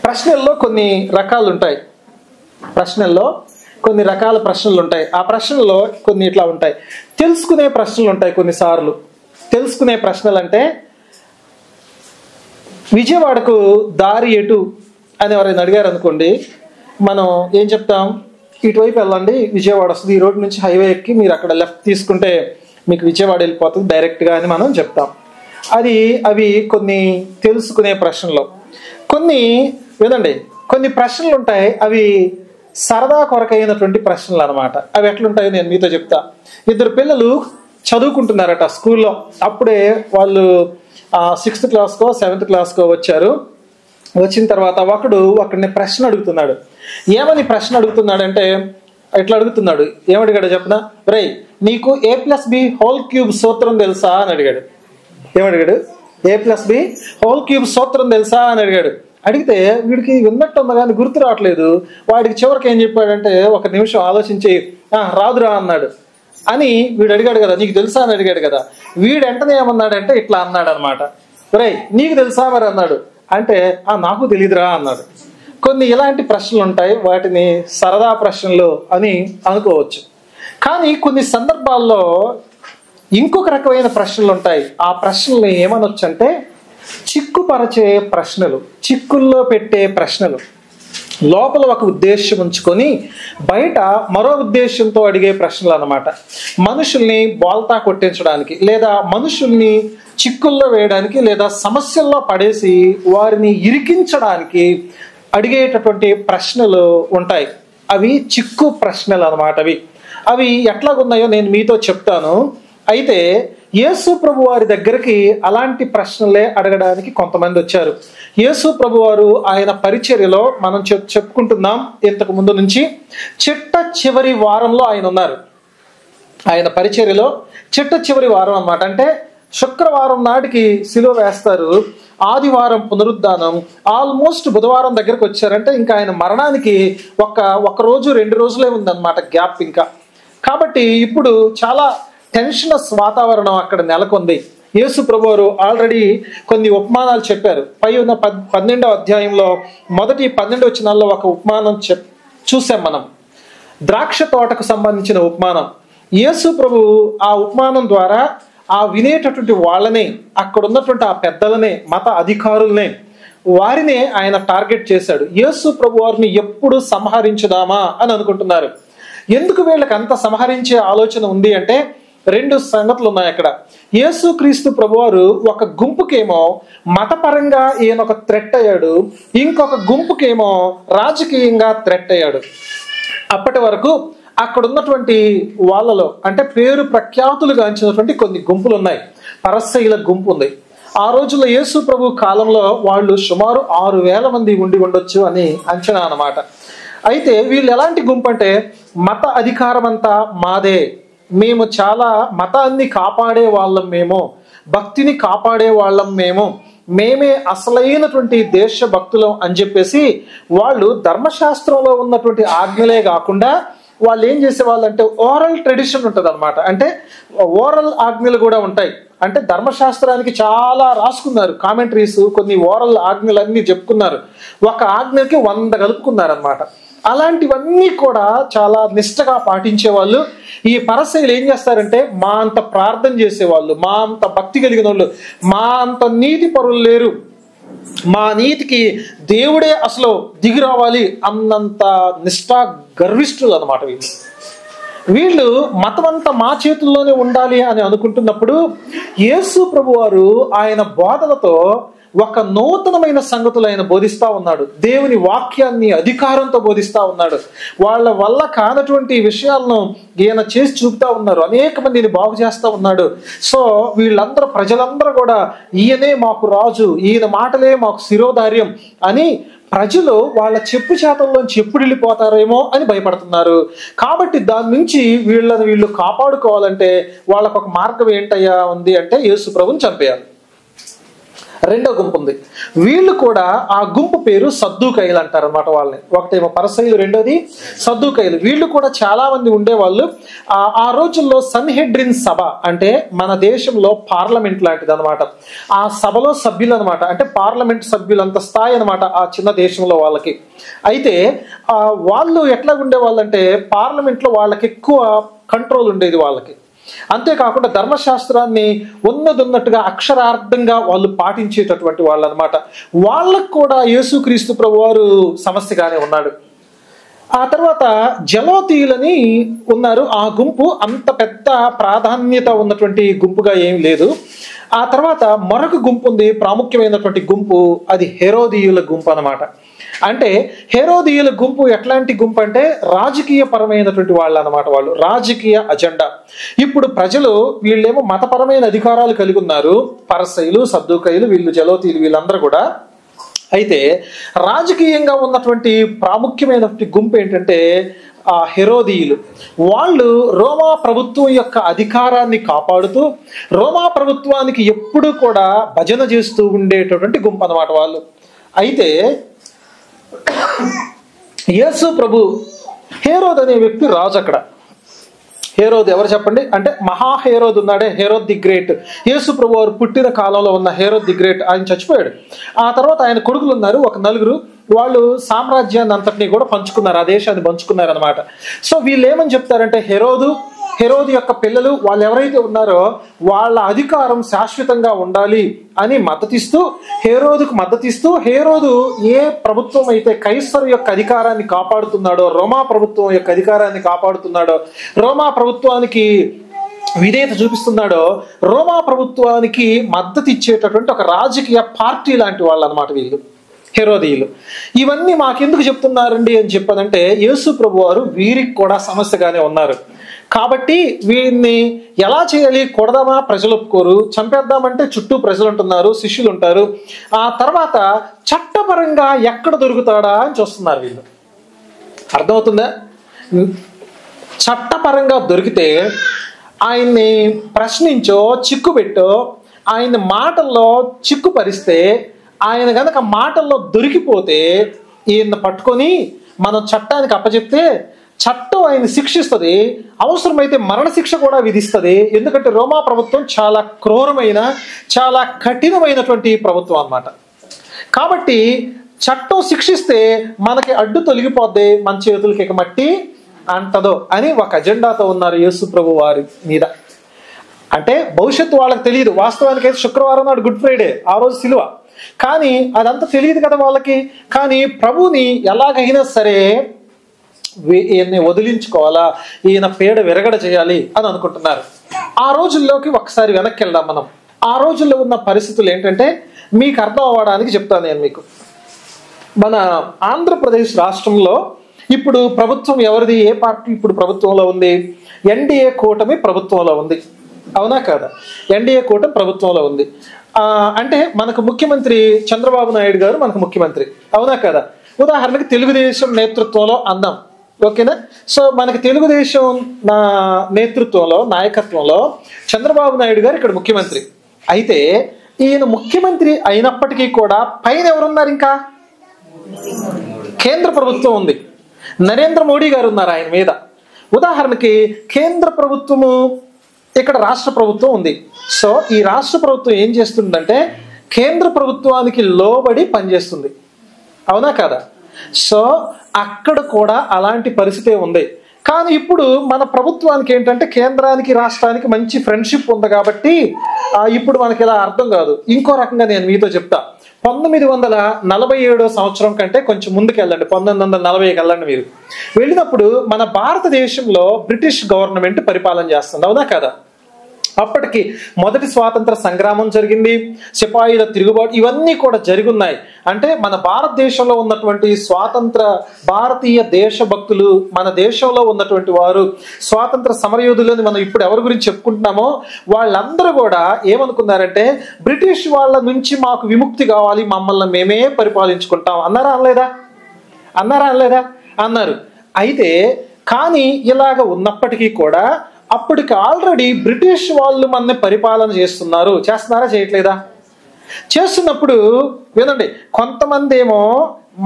ప్రశ్నల్లో కొన్ని రకాలు ఉంటాయి. ప్రశ్నలు ఉంటాయి. ఆ ప్రశ్నల్లో కొన్ని ఇట్లా ఉంటాయి. తెలుసుకునే ప్రశ్నలు ఉంటాయి. కొన్నిసార్లు తెలుసుకునే ప్రశ్నలు అంటే, విజయవాడకు దారి ఎటు అని ఎవరైనా అడిగారు అనుకోండి, మనం ఏం చెప్తాం? ఇటువైపు వెళ్ళండి, విజయవాడ వస్తుంది, ఈ రోడ్ నుంచి హైవే ఎక్కి మీరు అక్కడ లెఫ్ట్ తీసుకుంటే మీకు విజయవాడ వెళ్ళిపోతుంది డైరెక్ట్గా అని మనం చెప్తాం. అవి కొన్ని తెలుసుకునే ప్రశ్నలు. కొన్ని ప్రశ్నలు ఉంటాయి, అవి సరదా కొరకైనటువంటి ప్రశ్నలు అనమాట. అవి ఎట్లుంటాయో నేను మీతో చెప్తా. 2 పిల్లలు చదువుకుంటున్నారట స్కూల్లో. అప్పుడే వాళ్ళు 6th క్లాస్కో 7th క్లాస్కో వచ్చారు. వచ్చిన తర్వాత ఒకడిని ప్రశ్న అడుగుతున్నాడు. ఏమని ప్రశ్న అడుగుతున్నాడంటే ఇట్లా అడుగుతున్నాడు. ఏమడిగాడు చెప్పనా? రేయ్, నీకు A+B³ సూత్రం తెలుసా అని అడిగాడు. ఏమడిగాడు? A+B³ సూత్రం తెలుసా అని అడిగాడు. అడిగితే వీడికి విన్నట్టు ఉంది కానీ గుర్తు రావట్లేదు. వాడికి చివరికి ఏం చెప్పాడంటే, 1 నిమిషం ఆలోచించి రాదురా అన్నాడు. అని వీడు అడిగాడు కదా, నీకు తెలుసా అని అడిగాడు కదా. వీడు వెంటనే ఏమన్నాడంటే ఇట్లా అన్నాడు అనమాట. రేయ్, నీకు తెలుసా మరి అన్నాడు. అంటే నాకు తెలియదురా అన్నాడు. కొన్ని ఇలాంటి ప్రశ్నలు ఉంటాయి, వాటిని సరదా ప్రశ్నలు అని అనుకోవచ్చు. కానీ కొన్ని సందర్భాల్లో ఇంకొక రకమైన ప్రశ్నలు ఉంటాయి. ఆ ప్రశ్నలు ఏమనొచ్చు అంటే చిక్కుపరచే ప్రశ్నలు, చిక్కుల్లో పెట్టే ప్రశ్నలు. లోపల ఒక ఉద్దేశం ఉంచుకొని బయట మరో ఉద్దేశంతో అడిగే ప్రశ్నలు అన్నమాట. మనుషుల్ని బోల్తా కొట్టించడానికి, లేదా మనుషుల్ని చిక్కుల్లో వేయడానికి, లేదా సమస్యల్లో పడేసి వారిని ఇరికించడానికి అడిగేటటువంటి ప్రశ్నలు ఉంటాయి. అవి చిక్కు ప్రశ్నలు అన్నమాట. అవి ఎట్లాగున్నాయో నేను మీతో చెప్తాను. అయితే యేసు ప్రభు వారి దగ్గరికి అలాంటి ప్రశ్నలే అడగడానికి కొంతమంది వచ్చారు. యేసు ప్రభు వారు ఆయన పరిచర్యలో మనం చెప్పుకుంటున్నాం ఇంతకు ముందు నుంచి, చివరి వారంలో ఆయన ఉన్నారు. ఆయన పరిచర్యలో చివరి వారం అన్నమాట. అంటే శుక్రవారం నాటికి సిలువ వేస్తారు, ఆదివారం పునరుద్ధానం, ఆల్మోస్ట్ బుధవారం దగ్గరకు వచ్చారంటే ఇంకా ఆయన మరణానికి ఒక రోజు 2 రోజులే ఉందన్నమాట గ్యాప్ ఇంకా. కాబట్టి ఇప్పుడు చాలా టెన్షనస్ వాతావరణం అక్కడ నెలకొంది. యేసు ప్రభువారు ఆల్రెడీ కొన్ని ఉపమానాలు చెప్పారు. పై ఉన్న 12వ అధ్యాయంలో మొదటి 12 వచనాల్లో ఒక ఉపమానం చూసాం మనం, ద్రాక్ష తోటకు సంబంధించిన ఉపమానం. యేసు ప్రభు ఆ ఉపమానం ద్వారా ఆ వినేటటువంటి వాళ్ళని, అక్కడ ఉన్నటువంటి ఆ పెద్దలనే, మత అధికారులనే, వారినే ఆయన టార్గెట్ చేశాడు. యేసు ప్రభు వారిని ఎప్పుడు సంహరించుదామా అని అనుకుంటున్నారు. ఎందుకు వీళ్ళకి అంత సంహరించే ఆలోచన ఉంది అంటే 2 సంగతులు ఉన్నాయి అక్కడ. యేసు క్రీస్తు ప్రభువారు ఒక గుంపుకేమో మతపరంగా ఈయన ఒక థ్రెట్ అయ్యాడు, ఇంకొక గుంపుకేమో రాజకీయంగా థ్రెట్ అయ్యాడు. అప్పటి వరకు అక్కడ ఉన్నటువంటి వాళ్ళలో అంటే పేరు ప్రఖ్యాతులు గాంచినటువంటి కొన్ని గుంపులు ఉన్నాయి. పరసయ్యుల గుంపు ఉంది. ఆ రోజుల్లో యేసు ప్రభు కాలంలో వాళ్ళు సుమారు 6,000 మంది ఉండి ఉండొచ్చు అని అంచనా అన్నమాట. అయితే వీళ్ళు ఎలాంటి గుంపు అంటే, మత అధికారం అంతా మాదే, మేము చాలా మతాన్ని కాపాడే వాళ్ళం, మేము భక్తిని కాపాడే వాళ్ళం, మేమే అసలైనటువంటి దేశ భక్తులం అని చెప్పేసి వాళ్ళు ధర్మశాస్త్రంలో ఉన్నటువంటి ఆజ్ఞలే కాకుండా వాళ్ళు ఏం చేసేవాళ్ళు అంటే ఓరల్ ట్రెడిషన్ ఉంటుంది అనమాట. అంటే ఓరల్ ఆజ్ఞలు కూడా ఉంటాయి. అంటే ధర్మశాస్త్రానికి చాలా రాసుకున్నారు కామెంటరీస్, కొన్ని ఓరల్ ఆజ్ఞలన్నీ చెప్పుకున్నారు. ఒక ఆజ్ఞకి 100 కలుపుకున్నారు అనమాట. అలాంటివన్నీ కూడా చాలా నిష్టగా పాటించేవాళ్ళు. ఈ పరసయ్యులు ఏం చేస్తారంటే, మా అంత ప్రార్థన చేసేవాళ్ళు, మా అంత భక్తి కలిగిన వాళ్ళు, మా అంత నీతి పరులు లేరు, మా నీతికి దేవుడే అసలు దిగి రావాలి అన్నంత నిష్టా గర్విష్ఠులు అనమాట వీళ్ళు. మతం అంతా మా చేతుల్లోనే ఉండాలి అని అనుకుంటున్నప్పుడు యేసు ప్రభువారు ఆయన బోధనతో ఒక నూతనమైన సంగతులు ఆయన బోధిస్తా ఉన్నాడు. దేవుని వాక్యాన్ని అధికారంతో బోధిస్తా ఉన్నాడు. వాళ్ళ వల్ల కానటువంటి విషయాలను ఈయన చేసి చూపుతా ఉన్నారు. అనేక మందిని బాగు చేస్తా ఉన్నాడు. సో వీళ్ళందరూ, ప్రజలందరూ కూడా ఈయనే మాకు రాజు, ఈయన మాటలే మాకు శిరోధార్యం అని ప్రజలు వాళ్ళ చెప్పు చేతల్లోంచి ఎప్పుడు వెళ్ళిపోతారేమో అని భయపడుతున్నారు. కాబట్టి దాని నుంచి వీళ్ళు కాపాడుకోవాలంటే వాళ్ళకు ఒక మార్గం ఏంటయ్యా ఉంది అంటే యేసు ప్రభుని చంపేయాలి. రెండో గుంపు ఉంది. వీళ్ళు కూడా ఆ గుంపు పేరు సద్దూకయ్యలు అంటారు అనమాట వాళ్ళని. ఒకటేమో పరిసయ్యులు, రెండోది సద్దూకయ్యలు. వీళ్ళు కూడా చాలా మంది ఉండేవాళ్ళు. ఆ రోజుల్లో సన్హెడ్రిన్ సభ అంటే మన దేశంలో పార్లమెంట్ లాంటిది అనమాట. ఆ సభలో సభ్యులు అనమాట, అంటే పార్లమెంట్ సభ్యులంత స్థాయి అనమాట ఆ చిన్న దేశంలో వాళ్ళకి. అయితే వాళ్ళు ఎట్లా ఉండేవాళ్ళంటే పార్లమెంట్లో వాళ్ళకి ఎక్కువ కంట్రోల్ ఉండేది వాళ్ళకి. అంతేకాకుండా ధర్మశాస్త్రాన్ని ఉన్నట్టుగా అక్షరార్థంగా వాళ్ళు పాటించేటటువంటి వాళ్ళు అనమాట. వాళ్ళకు కూడా యేసుక్రీస్తు ప్రభువారు సమస్యగానే ఉన్నాడు. ఆ తర్వాత జలోతీయులని ఉన్నారు. ఆ గుంపు అంత పెద్ద ప్రాధాన్యత ఉన్నటువంటి గుంపుగా ఏం లేదు. ఆ తర్వాత మరొక గుంపు ఉంది, ప్రాముఖ్యమైనటువంటి గుంపు, అది హెరోదీయుల గుంపు అనమాట. అంటే హెరోదీయుల గుంపు ఎట్లాంటి గుంపు అంటే రాజకీయ పరమైనటువంటి వాళ్ళు అనమాట. వాళ్ళు రాజకీయ అజెండా. ఇప్పుడు ప్రజలు వీళ్ళేమో మతపరమైన అధికారాలు కలిగి ఉన్నారు, పరిసయ్యులు, సద్దూకయ్యలు, వీళ్ళు జలోతీయులు, వీళ్ళందరూ కూడా. అయితే రాజకీయంగా ఉన్నటువంటి ప్రాముఖ్యమైనటువంటి గుంపు ఏంటంటే ఆ హెరోదీయులు. వాళ్ళు రోమా ప్రభుత్వం యొక్క అధికారాన్ని కాపాడుతూ రోమా ప్రభుత్వానికి ఎప్పుడూ కూడా భజన చేస్తూ ఉండేటటువంటి గుంపు అనమాట వాళ్ళు. అయితే యేసు ప్రభు, హేరోద్ అనే వ్యక్తి రాజు అక్కడ. హేరోద్ ఎవరు చెప్పండి అంటే మహా హేరోద్ ఉన్నాడే, హేరోద్ ది గ్రేట్. యేసు ప్రభు వారు పుట్టిన కాలంలో ఉన్న హేరోద్ ది గ్రేట్ ఆయన చచ్చిపోయాడు. ఆ తర్వాత ఆయన కొడుకులు ఉన్నారు ఒక నలుగురు. వాళ్ళు సామ్రాజ్యాన్ని అంతటినీ కూడా పంచుకున్నారు, ఆ దేశాన్ని పంచుకున్నారు అనమాట. సో వీళ్ళు ఏమని చెప్తారంటే హెరోదు యొక్క పిల్లలు వాళ్ళు ఎవరైతే ఉన్నారో వాళ్ళ అధికారం శాశ్వతంగా ఉండాలి అని మద్దతిస్తూ, హేరోదుకు మద్దతిస్తూ, హేరోదు ఏ ప్రభుత్వం అయితే కైసరు యొక్క అధికారాన్ని కాపాడుతున్నాడో, రోమా ప్రభుత్వం యొక్క అధికారాన్ని కాపాడుతున్నాడో, రోమా ప్రభుత్వానికి విధేయత చూపిస్తున్నాడో, రోమా ప్రభుత్వానికి మద్దతు ఇచ్చేటటువంటి ఒక రాజకీయ పార్టీ లాంటి వాళ్ళు అనమాట వీళ్ళు హెరోదీయులు. ఇవన్నీ మాకెందుకు చెప్తున్నారండి అని చెప్పానంటే యేసు ప్రభు వారు వీరికి కూడా సమస్యగానే ఉన్నారు. కాబట్టి వీరిని ఎలా చేయాలి, కొడదామా ప్రజలు ఒప్పుకోరు, చంపేద్దామంటే చుట్టూ ప్రజలు ఉంటున్నారు, శిష్యులు ఉంటారు. ఆ తర్వాత చట్టపరంగా ఎక్కడ దొరుకుతాడా అని చూస్తున్నారు వీళ్ళు. అర్థమవుతుందా? చట్టపరంగా దొరికితే ఆయన్ని ప్రశ్నించో చిక్కుపెట్టో, ఆయన మాటల్లో చిక్కుపరిస్తే, ఆయన గనక మాటల్లో దొరికిపోతే ఈయన పట్టుకొని మనం చట్టానికి అప్పచెప్తే చట్టం ఆయన శిక్షిస్తుంది, అవసరమైతే మరణశిక్ష కూడా విధిస్తుంది. ఎందుకంటే రోమా ప్రభుత్వం చాలా క్రూరమైన, చాలా కఠినమైనటువంటి ప్రభుత్వం అన్నమాట. కాబట్టి చట్టం శిక్షిస్తే మనకి అడ్డు తొలగిపోద్ది, మన చేతులకి ఇక మట్టి అంటదో అని ఒక అజెండాతో ఉన్నారు యేసు ప్రభు వారి మీద. అంటే భవిష్యత్తు వాళ్ళకి తెలియదు. వాస్తవానికి అయితే శుక్రవారం నాడు గుడ్ ఫ్రైడే, ఆ రోజు సిలువ. కానీ అదంతా తెలియదు కదా వాళ్ళకి. కానీ ప్రభుని ఎలాగైనా సరే ఈయన్ని వదిలించుకోవాలా, ఈయన పేడ విరగడ చేయాలి అని అనుకుంటున్నారు. ఆ రోజుల్లోకి ఒకసారి వెనక్కి వెళ్దాం మనం. ఆ రోజుల్లో ఉన్న పరిస్థితులు ఏంటంటే మీకు అర్థం అవ్వడానికి చెప్తాను నేను మీకు. మన ఆంధ్రప్రదేశ్ రాష్ట్రంలో ఇప్పుడు ప్రభుత్వం ఎవరిది, ఏ పార్టీ ఇప్పుడు ప్రభుత్వంలో ఉంది? ఎన్డీఏ కూటమి ప్రభుత్వంలో ఉంది, అవునా కాదా? ఎన్డీఏ కూటమి ప్రభుత్వంలో ఉంది. అంటే మనకు ముఖ్యమంత్రి చంద్రబాబు నాయుడు గారు మనకు ముఖ్యమంత్రి, అవునా కదా? ఉదాహరణకి తెలుగుదేశం నేతృత్వంలో అందాం, ఓకేనా? సో మనకి తెలుగుదేశం నేతృత్వంలో, నాయకత్వంలో చంద్రబాబు నాయుడు గారు ఇక్కడ ముఖ్యమంత్రి. అయితే ఈయన ముఖ్యమంత్రి అయినప్పటికీ కూడా పైన ఎవరున్నారు? ఇంకా కేంద్ర ప్రభుత్వం ఉంది, నరేంద్ర మోడీ గారు ఉన్నారు ఆయన మీద. ఉదాహరణకి కేంద్ర ప్రభుత్వము, ఇక్కడ రాష్ట్ర ప్రభుత్వం ఉంది. సో ఈ రాష్ట్ర ప్రభుత్వం ఏం చేస్తుందంటే కేంద్ర ప్రభుత్వానికి లోబడి పనిచేస్తుంది, అవునా కదా? సో అక్కడ కూడా అలాంటి పరిస్థితే ఉంది. కానీ ఇప్పుడు మన ప్రభుత్వానికి ఏంటంటే కేంద్రానికి రాష్ట్రానికి మంచి ఫ్రెండ్షిప్ ఉంది కాబట్టి ఇప్పుడు మనకి ఇలా అర్థం కాదు. ఇంకో రకంగా నేను మీతో చెప్తా. 1947 సంవత్సరం కంటే కొంచెం ముందుకు వెళ్ళండి, 1940కి వెళ్ళండి. మీరు వెళ్ళినప్పుడు మన భారతదేశంలో బ్రిటిష్ గవర్నమెంట్ పరిపాలన చేస్తుంది, అవునా కదా? అప్పటికి మొదటి స్వాతంత్ర సంగ్రామం జరిగింది, సిపాయిల తిరుగుబాటు, ఇవన్నీ కూడా జరిగున్నాయి. అంటే మన భారతదేశంలో ఉన్నటువంటి స్వాతంత్ర భారతీయ దేశభక్తులు, మన దేశంలో ఉన్నటువంటి వారు, స్వాతంత్ర సమరయోధులని మనం ఇప్పుడు ఎవరి గురించి చెప్పుకుంటున్నామో వాళ్ళందరూ కూడా ఏమనుకున్నారంటే బ్రిటిష్ వాళ్ళ నుంచి మాకు విముక్తి కావాలి, మమ్మల్ని మేమే పరిపాలించుకుంటాం అన్నారా అనలేదా? అన్నారు. అయితే కానీ ఇలాగ ఉన్నప్పటికీ కూడా అప్పటికి ఆల్రెడీ బ్రిటిష్ వాళ్ళు మనని పరిపాలన చేస్తున్నారా చేయట్లేదా? చేస్తున్నప్పుడు వినండి, కొంతమంది ఏమో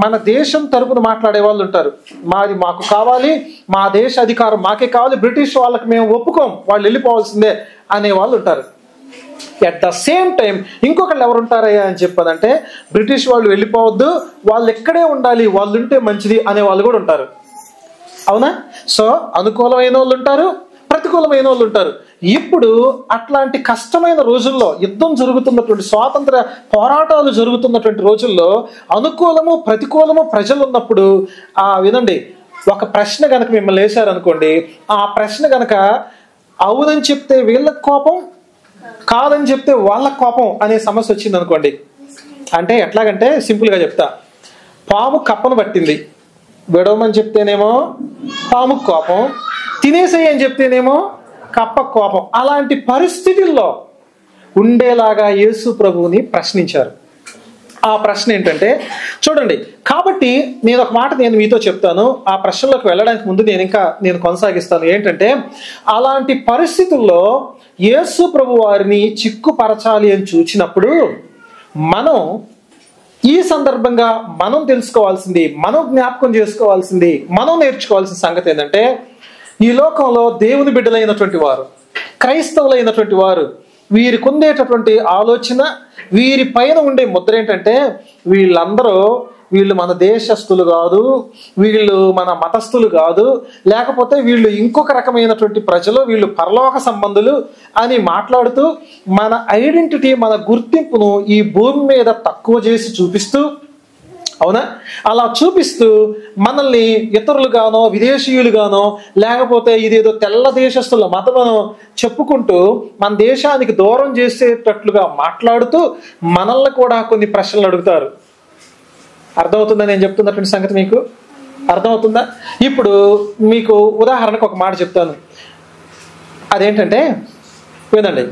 మన దేశం తరపున మాట్లాడే వాళ్ళు ఉంటారు. మాకు కావాలి, మా దేశ అధికారం మాకే కావాలి, బ్రిటిష్ వాళ్ళకి మేము ఒప్పుకోం, వాళ్ళు వెళ్ళిపోవాల్సిందే అనే వాళ్ళు ఉంటారు. అట్ ద సేమ్ టైం ఇంకొకళ్ళు ఎవరు ఉంటారయ్యా అని చెప్పదంటే, బ్రిటిష్ వాళ్ళు వెళ్ళిపోవద్దు, వాళ్ళు ఎక్కడే ఉండాలి, వాళ్ళు ఉంటే మంచిది అనే వాళ్ళు కూడా ఉంటారు. అవునా? సో అనుకూలమైన వాళ్ళు ఉంటారు, ప్రతికూలమైన వాళ్ళు ఉంటారు. ఇప్పుడు అట్లాంటి కష్టమైన రోజుల్లో, యుద్ధం జరుగుతున్నటువంటి, స్వాతంత్ర పోరాటాలు జరుగుతున్నటువంటి రోజుల్లో అనుకూలము ప్రతికూలము ప్రజలు ఉన్నప్పుడు వినండి, ఒక ప్రశ్న గనక మిమ్మల్ని వేశారనుకోండి, ఆ ప్రశ్న గనక అవునని చెప్తే వీళ్ళకి కోపం, కాదని చెప్తే వాళ్ళకి కోపం అనే సమస్య వచ్చింది అనుకోండి. అంటే ఎట్లాగంటే సింపుల్గా చెప్తా, పాము కప్పను పట్టింది, విడవమని చెప్తేనేమో పాముకు కోపం, తినేసేయి అని చెప్తేనేమో కప్ప కోపం. అలాంటి పరిస్థితుల్లో ఉండేలాగా యేసు ప్రభువుని ప్రశ్నించారు. ఆ ప్రశ్న ఏంటంటే చూడండి, కాబట్టి నేను ఒక మాట నేను మీతో చెప్తాను, ఆ ప్రశ్నలోకి వెళ్ళడానికి ముందు నేను కొనసాగిస్తాను. ఏంటంటే అలాంటి పరిస్థితుల్లో యేసు ప్రభు వారిని చిక్కుపరచాలి అని చూచినప్పుడు మనం ఈ సందర్భంగా మనం తెలుసుకోవాల్సింది, మనం జ్ఞాపకం చేసుకోవాల్సింది, మనం నేర్చుకోవాల్సిన సంగతి ఏంటంటే, ఈ లోకంలో దేవుని బిడ్డలైనటువంటి వారు, క్రైస్తవులైనటువంటి వారు, వీరికి ఉండేటటువంటి ఆలోచన, వీరి పైన ఉండే ముద్ర ఏంటంటే, వీళ్ళు మన దేశస్థులు కాదు, వీళ్ళు మన మతస్థులు కాదు, లేకపోతే వీళ్ళు ఇంకొక రకమైనటువంటి ప్రజలు, వీళ్ళు పరలోక సంబంధులు అని మాట్లాడుతూ మన ఐడెంటిటీ, మన గుర్తింపును ఈ భూమి మీద తక్కువ చేసి చూపిస్తూ, అవునా, అలా చూపిస్తూ మనల్ని ఇతరులుగానో విదేశీయులుగానో లేకపోతే ఇదేదో తెల్ల దేశస్తుల మతమనో చెప్పుకుంటూ మన దేశానికి దూరం చేసేటట్లుగా మాట్లాడుతూ మనల్ని కూడా కొన్ని ప్రశ్నలు అడుగుతారు. అర్థమవుతుందా నేను చెప్తున్నటువంటి సంగతి? మీకు అర్థమవుతుందా? ఇప్పుడు మీకు ఉదాహరణకు ఒక మాట చెప్తాను. అదేంటంటే వినండి,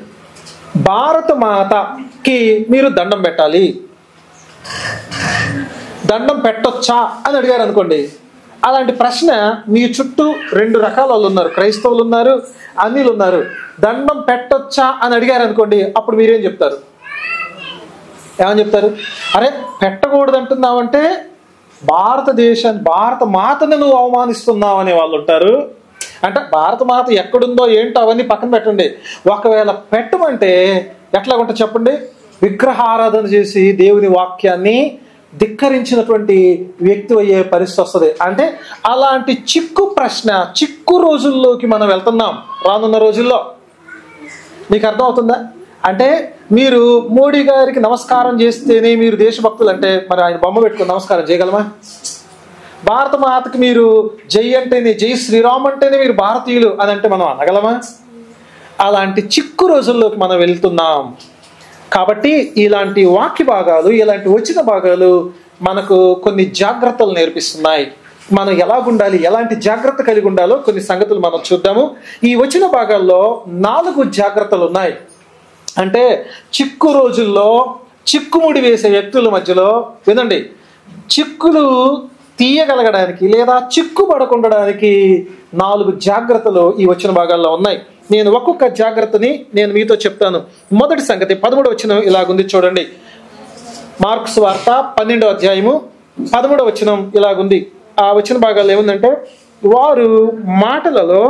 భారత మాతకి మీరు దండం పెట్టాలి, దండం పెట్టొచ్చా అని అడిగారు అనుకోండి. అలాంటి ప్రశ్న మీ చుట్టూ 2 రకాల వాళ్ళు ఉన్నారు, క్రైస్తవులు ఉన్నారు, అన్యులు ఉన్నారు. దండం పెట్టొచ్చా అని అడిగారు అనుకోండి, అప్పుడు మీరేం చెప్తారు? ఏమని చెప్తారు? అరే పెట్టకూడదు అంటున్నావంటే భారత మాతను నువ్వు అవమానిస్తున్నావు అనే వాళ్ళు ఉంటారు. అంటే భారత మాత ఎక్కడుందో ఏంటో అవన్నీ పక్కన పెట్టండి. ఒకవేళ పెట్టమంటే ఎట్లా ఉంటుంది చెప్పండి? విగ్రహారాధన చేసి దేవుని వాక్యాన్ని ధిక్కరించినటువంటి వ్యక్తి అయ్యే పరిస్థితి వస్తుంది. అంటే అలాంటి చిక్కు రోజుల్లోకి మనం వెళ్తున్నాం రానున్న రోజుల్లో. మీకు అర్థమవుతుందా? అంటే మీరు మోడీ గారికి నమస్కారం చేస్తేనే మీరు దేశభక్తులు అంటే మరి ఆయన బొమ్మ పెట్టుకుని నమస్కారం చేయగలమా? భారత మాతకి మీరు జై అంటేనే, జై శ్రీరామ్ అంటేనే మీరు భారతీయులు అని అంటే మనం అనగలమా? అలాంటి చిక్కు రోజుల్లోకి మనం వెళ్తున్నాం. కాబట్టి ఇలాంటి వాక్య భాగాలు, ఇలాంటి వచ్చిన భాగాలు మనకు కొన్ని జాగ్రత్తలు నేర్పిస్తున్నాయి. మనం ఎలాగుండాలి, ఎలాంటి జాగ్రత్త కలిగి ఉండాలో కొన్ని సంగతులు మనం చూద్దాము. ఈ వచ్చిన భాగాల్లో 4 జాగ్రత్తలు ఉన్నాయి. అంటే చిక్కు రోజుల్లో చిక్కుముడి వేసే వ్యక్తుల మధ్యలో వినండి, చిక్కులు తీయగలగడానికి లేదా చిక్కుపడకుండడానికి 4 జాగ్రత్తలు ఈ వచ్చిన భాగాల్లో ఉన్నాయి. నేను ఒక్కొక్క జాగ్రత్తని నేను మీతో చెప్తాను. మొదటి సంగతి 13వ వచనం ఇలాగుంది చూడండి. మార్కు సువార్త 12వ అధ్యాయము 13వ వచనం ఇలాగుంది. ఆ వచ్చిన భాగాల్లో ఏముందంటే, వారు మాటలలో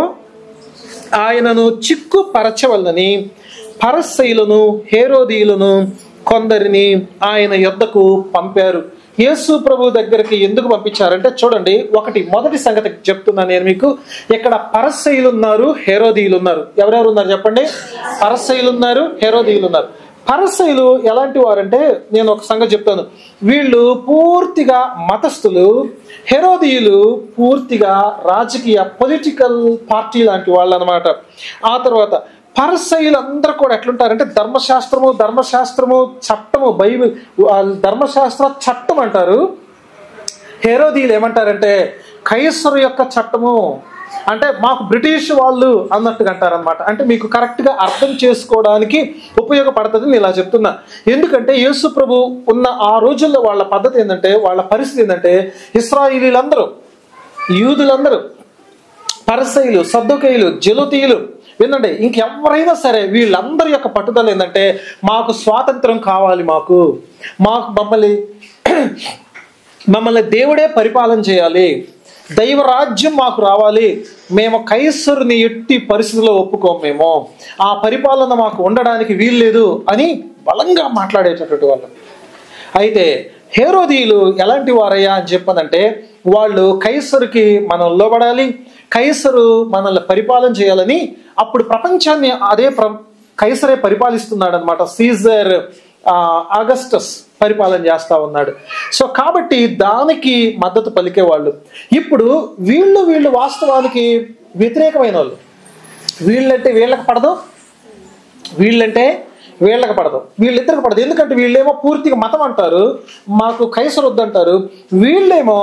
ఆయనను చిక్కుపరచవలనని పరసయ్యులను హేరోదీయులను కొందరిని ఆయన యొద్దకు పంపారు. యేసు ప్రభు దగ్గరికి ఎందుకు పంపించారంటే చూడండి, మొదటి సంగతి చెప్తున్నాను నేను మీకు. ఇక్కడ పరసయ్యులు ఉన్నారు, హేరోదీయులు ఉన్నారు. ఎవరెవరు ఉన్నారు చెప్పండి? పరసయ్యులు ఉన్నారు, హేరోదీయులు ఉన్నారు. పరసయ్యులు ఎలాంటి వారంటే నేను ఒక సంగతి చెప్తాను. వీళ్ళు పూర్తిగా మతస్థులు, హేరోదీయులు పూర్తిగా రాజకీయ పొలిటికల్ పార్టీ లాంటి వాళ్ళు అన్నమాట. ఆ తర్వాత పరసయ్యులు అందరూ కూడా ఎట్లుంటారంటే ధర్మశాస్త్రము చట్టము, బైబిల్ ధర్మశాస్త్ర చట్టం అంటారు. హేరోదీయులు ఏమంటారంటే కైసరు యొక్క చట్టము, అంటే మాకు బ్రిటిష్ వాళ్ళు అన్నట్టుగా అంటారనమాట. అంటే మీకు కరెక్ట్గా అర్థం చేసుకోవడానికి ఉపయోగపడుతుందని ఇలా చెప్తున్నా. ఎందుకంటే యేసు ప్రభు ఉన్న ఆ రోజుల్లో వాళ్ళ పద్ధతి ఏంటంటే, వాళ్ళ పరిస్థితి ఏంటంటే, ఇశ్రాయేలీలందరూ, యూదులందరూ, పరసయ్యులు, సద్దూకయ్యులు, జెలోతీయులు వినండి, ఇంకెవరైనా సరే వీళ్ళందరి యొక్క పట్టుదల ఏంటంటే మాకు స్వాతంత్రం కావాలి, మాకు మమ్మల్ని దేవుడే పరిపాలన చేయాలి, దైవరాజ్యం మాకు రావాలి, మేము కైసరుని ఎట్టి పరిస్థితుల్లో ఒప్పుకోము, మేము ఆ పరిపాలన మాకు ఉండడానికి వీల్లేదు అని బలంగా మాట్లాడేటటువంటి వాళ్ళు. అయితే హేరోదీయులు ఎలాంటి వారయ్యా అని చెప్పనంటే వాళ్ళు కైసరుకి మనం లోబడాలి, కైసరు మనల్ని పరిపాలన చేయాలని అప్పుడు ప్రపంచాన్ని కైసరే పరిపాలిస్తున్నాడు అనమాట. సీజర్ ఆగస్టస్ పరిపాలన చేస్తా ఉన్నాడు. సో కాబట్టి దానికి మద్దతు పలికేవాళ్ళు. ఇప్పుడు వీళ్ళు వాస్తవానికి వ్యతిరేకమైన వాళ్ళు. వీళ్ళంటే వీళ్ళకి పడదు, వీళ్ళంటే వీళ్ళకి పడదు, వీళ్ళిద్దరికి పడదు. ఎందుకంటే వీళ్ళేమో పూర్తిగా మతం అంటారు, మాకు కైసరు వద్దంటారు. వీళ్ళేమో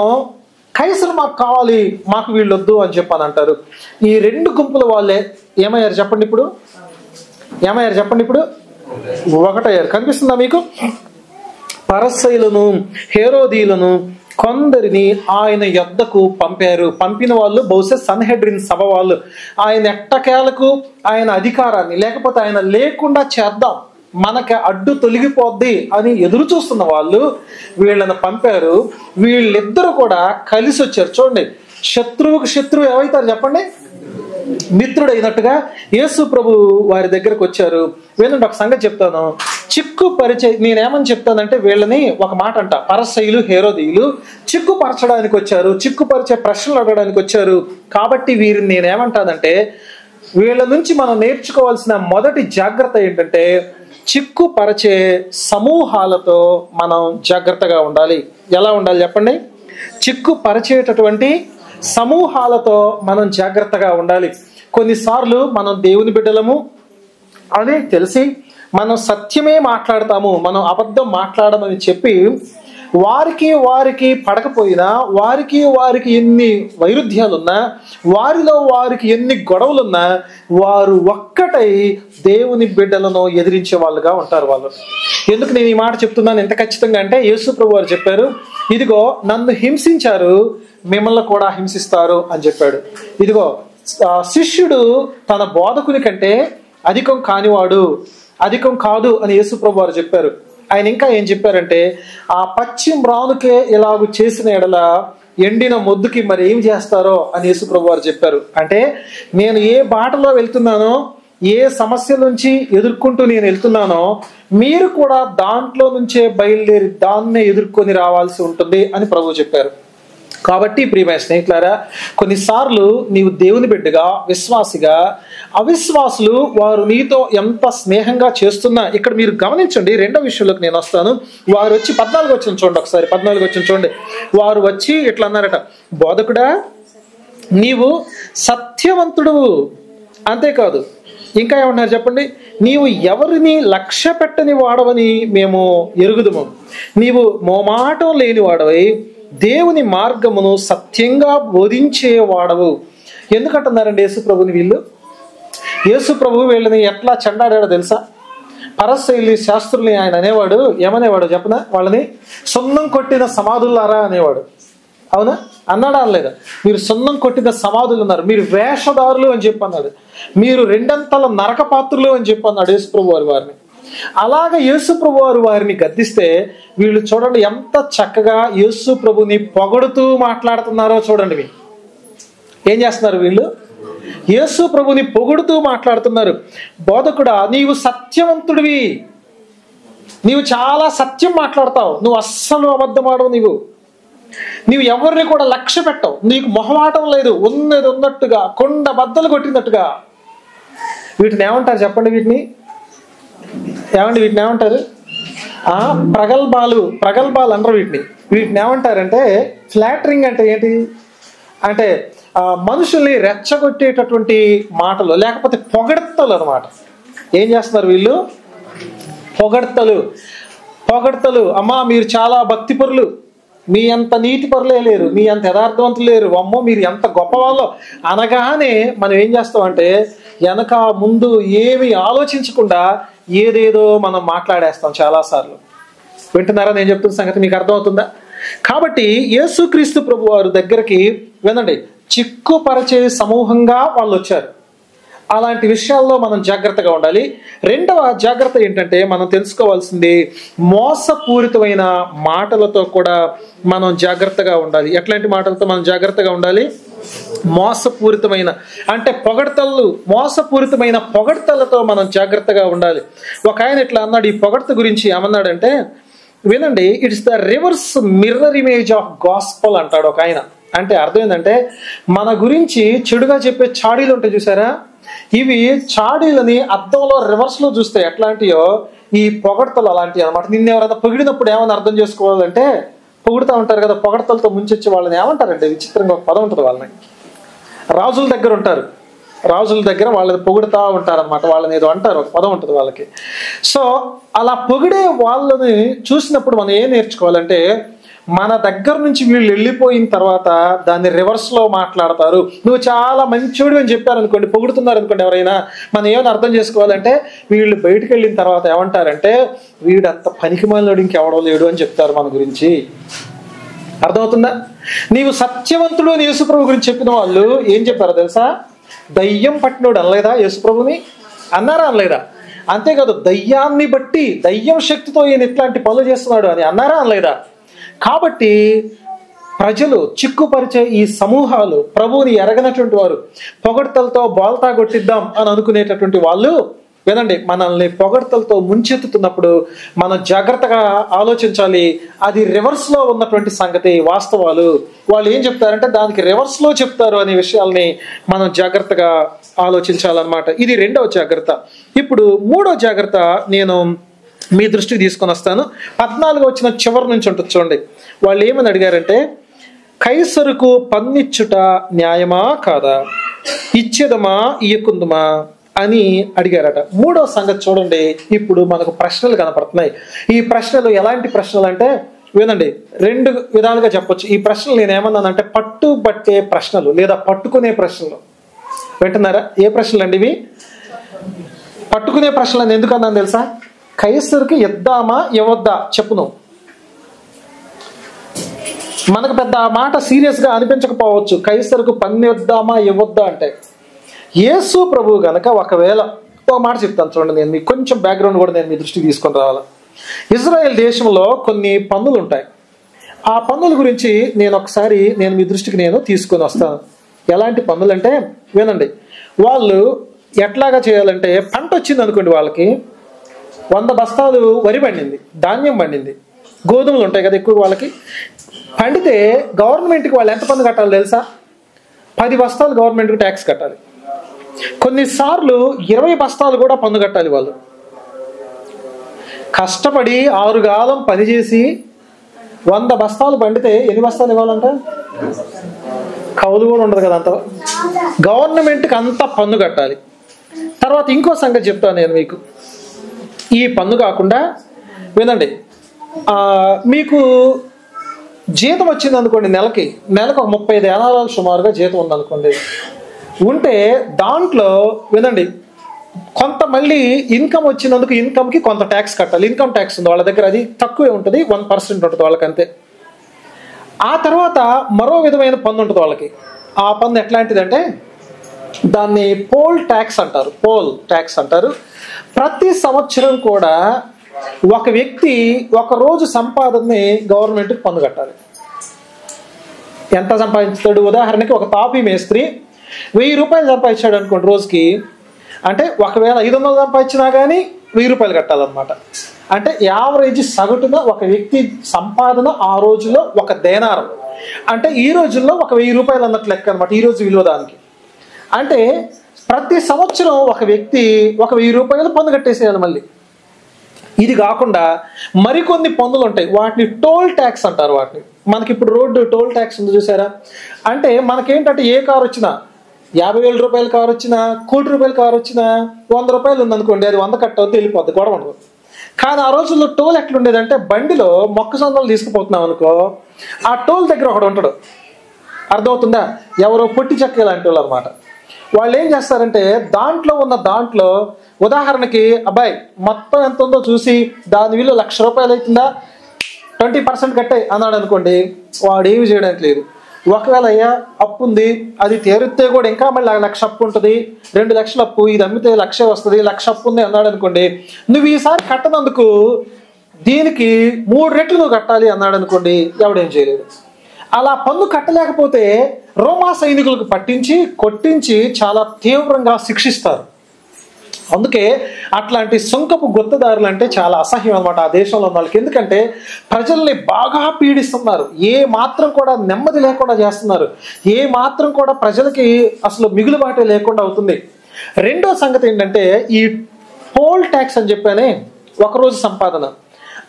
కైసరు మాకు కావాలి, మాకు వీళ్ళు వద్దు అని చెప్పని అంటారు. ఈ రెండు గుంపుల వాళ్ళే ఏమయ్యారు చెప్పండి ఇప్పుడు? ఒకటయ్యారు. కనిపిస్తుందా మీకు? పరసయులను హేరోదీయులను కొందరిని ఆయన యొద్దకు పంపారు. పంపిన వాళ్ళు బహుశా సన్హెడ్రిన్ సభ వాళ్ళు. ఆయన ఎట్టకేలకు ఆయన అధికారాన్ని లేకపోతే ఆయన లేకుండా చేద్దాం, మనకి అడ్డు తొలగిపోద్ది అని ఎదురు చూస్తున్న వాళ్ళు వీళ్ళని పంపారు. వీళ్ళిద్దరూ కూడా కలిసి వచ్చారు. చూడండి, శత్రువుకు శత్రువు ఏమవుతారు చెప్పండి? మిత్రుడైనట్టుగా యేసు ప్రభు వారి దగ్గరకు వచ్చారు. వీళ్ళని ఒక సంగతి చెప్తాను, నేనేమని చెప్తానంటే వీళ్ళని ఒక మాట అంట, పరసయులు హేరోదీయులు చిక్కుపరచడానికి వచ్చారు, చిక్కుపరిచే ప్రశ్నలు అడగడానికి వచ్చారు. కాబట్టి వీరిని నేనేమంటానంటే వీళ్ళ నుంచి మనం నేర్చుకోవాల్సిన మొదటి జాగ్రత్త ఏంటంటే చిక్కుపరచే సమూహాలతో మనం జాగ్రత్తగా ఉండాలి. ఎలా ఉండాలి చెప్పండి? చిక్కుపరచేటటువంటి సమూహాలతో మనం జాగ్రత్తగా ఉండాలి. కొన్నిసార్లు మనం దేవుని బిడ్డలము అని తెలిసి మనం సత్యమే మాట్లాడతాము, మనం అబద్ధం మాట్లాడమని చెప్పి వారికి పడకపోయినా, వారికి ఎన్ని వైరుధ్యాలున్నా, వారికి ఎన్ని గొడవలున్నా వారు ఒక్కటై దేవుని బిడ్డలను ఎదిరించే వాళ్ళుగా ఉంటారు వాళ్ళు. ఎందుకు నేను ఈ మాట చెప్తున్నాను ఎంత ఖచ్చితంగా అంటే యేసు ప్రభు వారు చెప్పారు, ఇదిగో నన్ను హింసించారు, మిమ్మల్ని కూడా హింసిస్తారు అని చెప్పాడు. ఇదిగో శిష్యుడు తన బోధకుని కంటే అధికం కాదు అని యేసు ప్రభు వారు చెప్పారు. ఆయన ఇంకా ఏం చెప్పారంటే ఆ పచ్చి మ్రానుకే ఇలాగ చేసిన ఎడల ఎండిన మొద్దుకి మరి ఏం చేస్తారో అని యేసు ప్రభు వారు చెప్పారు. అంటే నేను ఏ బాటలో వెళ్తున్నానో, ఏ సమస్య నుంచి ఎదుర్కొంటూ నేను వెళ్తున్నానో మీరు కూడా దాంట్లో నుంచే బయలుదేరి దాన్నే ఎదుర్కొని రావాల్సి ఉంటుంది అని ప్రభు చెప్పారు. కాబట్టి ప్రియమైన స్నేహితులారా, కొన్నిసార్లు నీవు దేవుని బిడ్డగా, విశ్వాసిగా, అవిశ్వాసులు వారు నీతో ఎంత స్నేహంగా చేస్తున్నా, ఇక్కడ మీరు గమనించండి, రెండో విషయంలోకి నేను వస్తాను. వారు వచ్చి 14 వచ్చిన చూడండి, ఒకసారి 14 వచ్చిన చూడండి. వారు వచ్చి ఇట్లా అన్నారట, బోధకుడా నీవు సత్యవంతుడు, అంతేకాదు ఇంకా ఏమన్నారు చెప్పండి, నీవు ఎవరిని లక్ష్య పెట్టని వాడవని మేము ఎరుగుదుము, నీవు మోమాటం లేని వాడవై దేవుని మార్గమును సత్యంగా బోధించేవాడవు. ఎందుకంటున్నారండి యేసు ప్రభుని వీళ్ళు? యేసు ప్రభు వీళ్ళని ఎట్లా చెండాడాడో తెలుసా? పరసయులు శాస్త్రుల్ని ఆయన అనేవాడు, ఏమనేవాడు చెప్పనా? వాళ్ళని సున్నం కొట్టిన సమాధులారా అనేవాడు. అవునా? అన్నాడా అనలేదా? మీరు సున్నం కొట్టిన సమాధులు ఉన్నారు, మీరు వేషధారులు అని చెప్పి అన్నాడు, మీరు రెండంతల నరక పాత్రులు అని చెప్పి అన్నాడు యేసు ప్రభు వారిని. అలాగ యేసు ప్రభు వారిని గద్దిస్తే వీళ్ళు చూడండి ఎంత చక్కగా యేసు ప్రభుని పొగడుతూ మాట్లాడుతున్నారో చూడండి. ఏం చేస్తున్నారు వీళ్ళు? యేసు ప్రభుని పొగుడుతూ మాట్లాడుతున్నారు. బోధకుడా నీవు సత్యవంతుడివి, నీవు చాలా సత్యం మాట్లాడతావు, నువ్వు అస్సలు అబద్ధమాడవు, నీవు ఎవరిని కూడా లక్ష్య పెట్టవు, నీకు మొహమాటం లేదు, ఉన్నది ఉన్నట్టుగా కొండ బద్దలు కొట్టినట్టుగా. వీటిని ఏమంటారు చెప్పండి? వీటిని ఏమంటారు? ప్రగల్భాలు అనరు వీటిని ఏమంటారంటే ఫ్లాటరింగ్. అంటే ఏంటి అంటే మనుషుల్ని రెచ్చగొట్టేటటువంటి మాటలు, లేకపోతే పొగడ్తలు అనమాట. ఏం చేస్తున్నారు వీళ్ళు? పొగడ్తలు. అమ్మా మీరు చాలా భక్తిపరులు, మీ అంత నీతి పరులే లేరు, మీ అంత యథార్థవంతులు లేరు, అమ్మో మీరు ఎంత గొప్పవాళ్ళో అనగానే మనం ఏం చేస్తామంటే వెనక ముందు ఏమి ఆలోచించకుండా ఏదేదో మనం మాట్లాడేస్తాం చాలాసార్లు. వింటున్నారా నేను చెప్తున్న సంగతి? మీకు అర్థమవుతుందా? కాబట్టి యేసుక్రీస్తు ప్రభు వారి దగ్గరికి వినండి, చిక్కుపరిచే సమూహంగా వాళ్ళు వచ్చారు. అలాంటి విషయాల్లో మనం జాగ్రత్తగా ఉండాలి. రెండవ జాగ్రత్త ఏంటంటే మనం తెలుసుకోవాల్సింది మోసపూరితమైన మాటలతో కూడా మనం జాగ్రత్తగా ఉండాలి. ఎట్లాంటి మాటలతో మనం జాగ్రత్తగా ఉండాలి? మోసపూరితమైన అంటే పొగడ్తలు, మోసపూరితమైన పొగడ్తలతో మనం జాగ్రత్తగా ఉండాలి. ఒక ఆయన ఇట్లా అన్నాడు, ఈ పొగడ్త గురించి ఏమన్నాడంటే, వినండి, it's the reverse mirror image of gospel అంటాడు ఒక ఆయన. అంటే అర్థం ఏంటంటే, మన గురించి చెడుగా చెప్పే చాడీలు ఉంటాయి చూసారా, ఇవి చాడీలని అద్దంలో రివర్స్ లో చూస్తే ఎట్లాంటియో ఈ పొగడ్తలు అలాంటివి అనమాట. నిన్న ఎవరైనా పొగిడినప్పుడు ఏమని అర్థం చేసుకోవాలంటే, పొగుడుతూ ఉంటారు కదా, పొగడ్తలతో ముంచెచ్చి వాళ్ళని ఏమంటారంటే, విచిత్రంగా ఒక పదం ఉంటుంది వాళ్ళని. రాజుల దగ్గర ఉంటారు, రాజుల దగ్గర వాళ్ళని పొగుడుతూ ఉంటారనమాట, వాళ్ళని ఏదో అంటారు, ఒక పదం ఉంటుంది వాళ్ళకి. సో అలా పొగిడే వాళ్ళని చూసినప్పుడు మనం ఏం నేర్చుకోవాలంటే, మన దగ్గర నుంచి వీళ్ళు వెళ్ళిపోయిన తర్వాత దాన్ని రివర్స్ లో మాట్లాడతారు. నువ్వు చాలా మంచోడు అని చెప్పారనుకోండి, పొగుడుతున్నారు అనుకోండి ఎవరైనా, మనం ఏమైనా అర్థం చేసుకోవాలంటే, వీళ్ళు బయటకు వెళ్ళిన తర్వాత ఏమంటారంటే, వీడంత పనికిమాలినోడు ఇంకెవడో లేడు అని చెప్తారు మన గురించి. అర్థమవుతుందా? నీవు సత్యవంతుడు అని యేసుప్రభు గురించి చెప్పిన వాళ్ళు ఏం చెప్పారో తెలుసా? దయ్యం పట్టినోడు అనలేదా యేసుప్రభుని? అన్నారా అనలేదా? అంతేకాదు, దయ్యాన్ని బట్టి, దయ్యం శక్తితో ఈయన ఇట్లాంటి పనులు చేస్తున్నాడు అని అన్నారా అనలేదా? కాబట్టి ప్రజలు, చిక్కుపరిచే ఈ సమూహాలు, ప్రభువుని ఎరగనటువంటి వారు, పొగడ్తలతో బోల్తా కొట్టిద్దాం అని అనుకునేటటువంటి వాళ్ళు, వినండి, మనల్ని పొగడ్తలతో ముంచెత్తుతున్నప్పుడు మనం జాగ్రత్తగా ఆలోచించాలి. అది రివర్స్ లో ఉన్నటువంటి సంగతి, వాస్తవాలు. వాళ్ళు ఏం చెప్తారంటే దానికి రివర్స్ లో చెప్తారు అనే విషయాల్ని మనం జాగ్రత్తగా ఆలోచించాలన్నమాట. ఇది రెండవ జాగ్రత్త. ఇప్పుడు మూడో జాగ్రత్త నేను మీ దృష్టికి తీసుకొని వస్తాను. 14 వచ్చిన చివరి నుంచి ఉంటుంది చూడండి. వాళ్ళు ఏమని అడిగారంటే, కైసరుకు పన్నిచ్చుట న్యాయమా కాదా, ఇచ్చేదమా ఇయ్యకుందుమా అని అడిగారట. మూడో సంగతి చూడండి. ఇప్పుడు మనకు ప్రశ్నలు కనపడుతున్నాయి. ఈ ప్రశ్నలు ఎలాంటి ప్రశ్నలు అంటే, వినండి, 2 విధాలుగా చెప్పొచ్చు. ఈ ప్రశ్నలు నేను ఏమన్నానంటే పట్టుబట్టే ప్రశ్నలు లేదా పట్టుకునే ప్రశ్నలు. వింటున్నారా? ఏ ప్రశ్నలు అండి ఇవి? పట్టుకునే ప్రశ్నలు అని ఎందుకు అన్నాను తెలుసా? కైసరుకి ఇద్దామా ఇవ్వద్దా చెప్పు నువ్వు. మనకు పెద్ద ఆ మాట సీరియస్ గా అనిపించకపోవచ్చు, కైసరుకు పన్ను ఇద్దామా ఇవ్వద్దా అంటే. యేసు ప్రభు గనక ఒకవేళ, ఒక మాట చెప్తాను చూడండి, నేను మీకు కొంచెం బ్యాక్గ్రౌండ్ కూడా నేను మీ దృష్టికి తీసుకొని రావాలి. ఇజ్రాయెల్ దేశంలో కొన్ని పన్నులు ఉంటాయి. ఆ పన్నుల గురించి నేను మీ దృష్టికి తీసుకొని వస్తాను. ఎలాంటి పన్నులు అంటే, వినండి, వాళ్ళు ఎట్లాగా చేయాలంటే, పంట వచ్చింది అనుకోండి, వాళ్ళకి 100 బస్తాలు వరి పండింది, ధాన్యం పండింది, గోధుమలు ఉంటాయి కదా ఎక్కువ వాళ్ళకి. పండితే గవర్నమెంట్కి వాళ్ళు ఎంత పన్ను కట్టాలి తెలుసా? 10 బస్తాలు గవర్నమెంట్కి ట్యాక్స్ కట్టాలి. కొన్నిసార్లు 20 బస్తాలు కూడా పన్ను కట్టాలి. వాళ్ళు కష్టపడి 6 కాలం పనిచేసి 100 బస్తాలు పండితే ఎన్ని బస్తాలు ఇవ్వాలంట? కౌలు కూడా ఉండదు కదా అంత. గవర్నమెంట్కి అంత పన్ను కట్టాలి. తర్వాత ఇంకో సంగతి చెప్తాను నేను మీకు. ఈ పన్ను కాకుండా వినండి, మీకు జీతం వచ్చింది అనుకోండి, నెలకు ఒక 30 దేనారాలు సుమారుగా జీతం ఉందనుకోండి. ఉంటే దాంట్లో వినండి, కొంత మళ్ళీ ఇన్కమ్ వచ్చినందుకు ఇన్కమ్కి కొంత ట్యాక్స్ కట్టాలి. ఇన్కమ్ ట్యాక్స్ ఉంది వాళ్ళ దగ్గర, అది తక్కువే ఉంటుంది, 1% ఉంటుంది వాళ్ళకంతే. ఆ తర్వాత మరో విధమైన పన్ను ఉంటుంది వాళ్ళకి. ఆ పన్ను ఎట్లాంటిదంటే దాన్ని పోల్ ట్యాక్స్ అంటారు. ప్రతి సంవత్సరం కూడా ఒక వ్యక్తి ఒక రోజు సంపాదనని గవర్నమెంట్కి పన్ను కట్టాలి. ఎంత సంపాదించాడు? ఉదాహరణకి ఒక తాపీ మేస్త్రి 1000 రూపాయలు సంపాదించాడు అనుకోండి రోజుకి, అంటే ఒకవేళ 500 సంపాదించినా కానీ 1000 రూపాయలు కట్టాలన్నమాట. అంటే యావరేజ్ సగటున ఒక వ్యక్తి సంపాదన ఆ రోజులో 1 దేనారం, అంటే ఈ రోజుల్లో ఒక 1000 రూపాయలు అన్నట్లు లెక్క అనమాట, ఈ రోజు విలువ దానికి. అంటే ప్రతి సంవత్సరం ఒక వ్యక్తి ఒక 1000 రూపాయలు పన్ను కట్టేసేయాలి. మళ్ళీ ఇది కాకుండా మరికొన్ని పన్నులు ఉంటాయి, వాటిని టోల్ ట్యాక్స్ అంటారు. వాటిని మనకి ఇప్పుడు రోడ్డు టోల్ ట్యాక్స్ ఉంది చూసారా? అంటే మనకేంటంటే ఏ కారు వచ్చినా, 50,000 రూపాయల కారు వచ్చినా, 1,00,00,000 రూపాయల కారు వచ్చినా, 100 రూపాయలు ఉందనుకోండి, అది 100 కట్టవద్దు, వెళ్ళిపోద్ది, గొడవ ఉండదు. కానీ ఆ రోజుల్లో టోల్ ఎట్లుండేదంటే, బండిలో మొక్కజొన్నలు తీసుకుపోతున్నాం అనుకో, ఆ టోల్ దగ్గర ఒకడు ఉంటాడు. అర్థమవుతుందా? ఎవరో పొట్టి చెక్క లాంటి వాళ్ళు అనమాట. వాళ్ళు ఏం చేస్తారంటే దాంట్లో ఉదాహరణకి అబ్బాయి మొత్తం ఎంత ఉందో చూసి దాని విలువ 1,00,000 రూపాయలు అవుతుందా, 20% కట్టాయి అన్నాడు అనుకోండి, వాడు ఏమి చేయడానికి లేదు. ఒకవేళ అయ్యా అప్పు ఉంది, అది తీరితే కూడా ఇంకా మళ్ళీ 1,00,000 అప్పు ఉంటుంది, 2 లక్షల అప్పు, ఇది అమ్మితే 1,00,000 వస్తుంది, 1,00,000 అప్పు ఉంది అన్నాడు అనుకోండి, నువ్వు ఈసారి కట్టనందుకు దీనికి 3 రెట్లు నువ్వు కట్టాలి అన్నాడు అనుకోండి, ఎవడేం చేయలేదు. అలా పన్ను కట్టలేకపోతే రోమా సైనికులకు పట్టించి కొట్టించి చాలా తీవ్రంగా శిక్షిస్తారు. అందుకే అట్లాంటి సుంకపు గుత్తదారులు అంటే చాలా అసహ్యం అనమాట ఆ దేశంలో ఉన్న వాళ్ళకి. ఎందుకంటే ప్రజల్ని బాగా పీడిస్తున్నారు, ఏ మాత్రం కూడా నెమ్మది లేకుండా చేస్తున్నారు, ఏ మాత్రం కూడా ప్రజలకి అసలు మిగులుబాటే లేకుండా అవుతుంది. రెండో సంగతి ఏంటంటే ఈ పోల్ ట్యాక్స్ అని చెప్పానే, ఒకరోజు సంపాదన,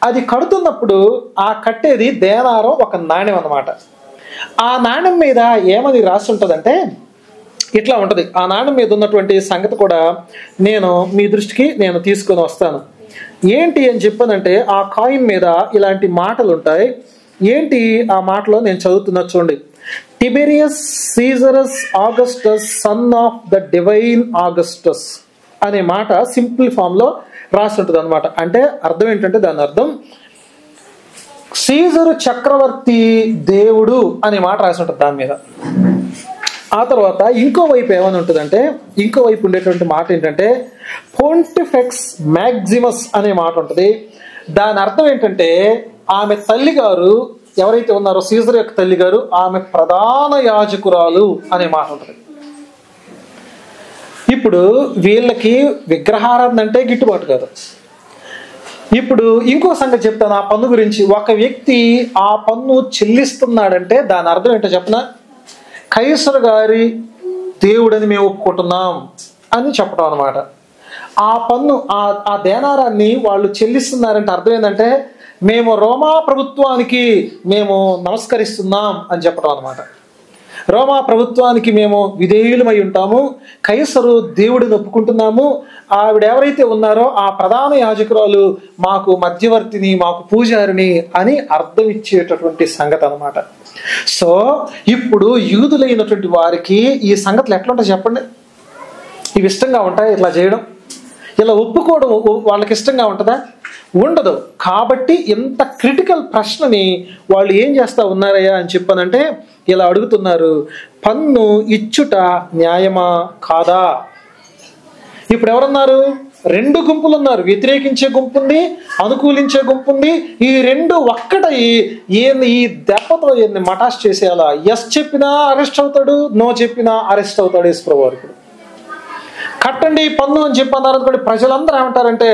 అది కడుతున్నప్పుడు ఆ కట్టేది దేనారం, ఒక నాణ్యం అన్నమాట. ఆ నాణ్యం మీద ఏమని రాసి ఉంటుందంటే ఇట్లా ఉంటుంది. ఆ నాణ్యం మీద ఉన్నటువంటి సంగతి కూడా నేను మీ దృష్టికి నేను తీసుకొని వస్తాను. ఏంటి అని చెప్పానంటే ఆ కాయిన్ మీద ఇలాంటి మాటలు ఉంటాయి. ఏంటి ఆ మాటలో నేను చదువుతున్నా చూడండి. టిబెరియస్ సీజరస్ Augustus son of the divine Augustus అనే మాట సింపుల్ ఫామ్ లో రాసి ఉంటుంది అనమాట. అంటే అర్థం ఏంటంటే దాని అర్థం సీజరు చక్రవర్తి దేవుడు అనే మాట రాసి ఉంటుంది దాని మీద. ఆ తర్వాత ఇంకో వైపు ఏమని ఉంటుందంటే, ఇంకో వైపు ఉండేటువంటి మాట ఏంటంటే పొంటిఫెక్స్ మ్యాక్సిమస్ అనే మాట ఉంటుంది. దాని అర్థం ఏంటంటే ఆమె తల్లి గారు ఎవరైతే ఉన్నారో సీజర్ యొక్క తల్లి గారు, ఆమె ప్రధాన యాజకురాలు అనే మాట ఉంటుంది. ఇప్పుడు వీళ్ళకి విగ్రహారాధన అంటే గిట్టుబాటు కాదు. ఇప్పుడు ఇంకో సంగతి చెప్తాను ఆ పన్ను గురించి. ఒక వ్యక్తి ఆ పన్ను చెల్లిస్తున్నాడంటే దాని అర్థం ఏంటో చెప్పనా, కైసరు గారి దేవుడని మేము ఒప్పుకుంటున్నాం అని చెప్పడం అనమాట. ఆ పన్ను ఆ దేనారాన్ని వాళ్ళు చెల్లిస్తున్నారంటే అర్థం ఏంటంటే మేము రోమా ప్రభుత్వానికి మేము నమస్కరిస్తున్నాం అని చెప్పడం అనమాట. రోమా ప్రభుత్వానికి మేము విధేయులమై ఉంటాము, కైసరు దేవుడిని ఒప్పుకుంటున్నాము, ఆవిడ ఎవరైతే ఉన్నారో ఆ ప్రధాన యాజకురాలు మాకు మధ్యవర్తిని, మాకు పూజారిని అని అర్థం ఇచ్చేటటువంటి సంగతి అనమాట. సో ఇప్పుడు యూదులైనటువంటి వారికి ఈ సంగతులు ఎట్లుంటాయి చెప్పండి? ఇవి ఇష్టంగా ఉంటాయి ఇట్లా చేయడం? ఇలా ఒప్పుకోవడం వాళ్ళకి ఇష్టంగా ఉంటుందా? ఉండదు. కాబట్టి ఇంత క్రిటికల్ ప్రశ్నని వాళ్ళు ఏం చేస్తా ఉన్నారయ్యా అని చెప్పానంటే ఇలా అడుగుతున్నారు, పన్ను ఇచ్చుట న్యాయమా కాదా? ఇప్పుడు ఎవరున్నారు? 2 గుంపులు ఉన్నారు. వ్యతిరేకించే గుంపు ఉంది, అనుకూలించే గుంపు ఉంది. ఈ 2 ఒక్కటై ఈయన్ని ఈ దెబ్బతో ఈయన్ని మటాష్ చేసేయాలా. ఎస్ చెప్పినా అరెస్ట్ అవుతాడు, నో చెప్పినా అరెస్ట్ అవుతాడు యేసుప్రభువు. కట్టండి పన్ను అని చెప్పి అన్నారు అనుకోండి, ప్రజలందరూ ఏమంటారంటే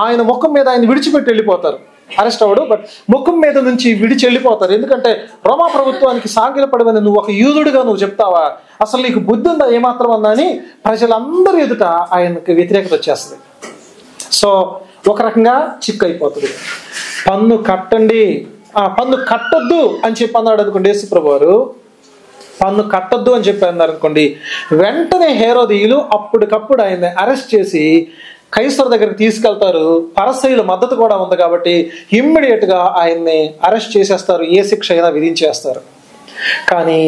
ఆయన ముఖం మీద ఆయన విడిచిపెట్టి వెళ్ళిపోతారు. అరెస్ట్ అవ్వడు, బట్ ముఖం మీద నుంచి విడిచి వెళ్ళిపోతారు. ఎందుకంటే రోమా ప్రభుత్వానికి సాగిలపడమని నువ్వు ఒక యూదుడిగా నువ్వు చెప్తావా? అసలు నీకు బుద్ధి ఉందా ఏమాత్రం అన్నా అని ప్రజలందరూ ఎదుట ఆయనకు వ్యతిరేకత వచ్చేస్తుంది. సో ఒక రకంగా చిక్కు అయిపోతుంది. పన్ను కట్టండి, పన్ను కట్టొద్దు అని చెప్పి అన్నాడు అనుకోండి యేసుప్రభు వారు, పన్ను కట్టొద్దు అని చెప్పి అన్నారు అనుకోండి, వెంటనే హేరోదీయులు అప్పటికప్పుడు ఆయన్ని అరెస్ట్ చేసి కైసరు దగ్గరికి తీసుకెళ్తారు. పరసయుల మద్దతు కూడా ఉంది కాబట్టి ఇమ్మీడియట్ గా ఆయన్ని అరెస్ట్ చేసేస్తారు, ఏ శిక్ష అయినా విధించేస్తారు. కానీ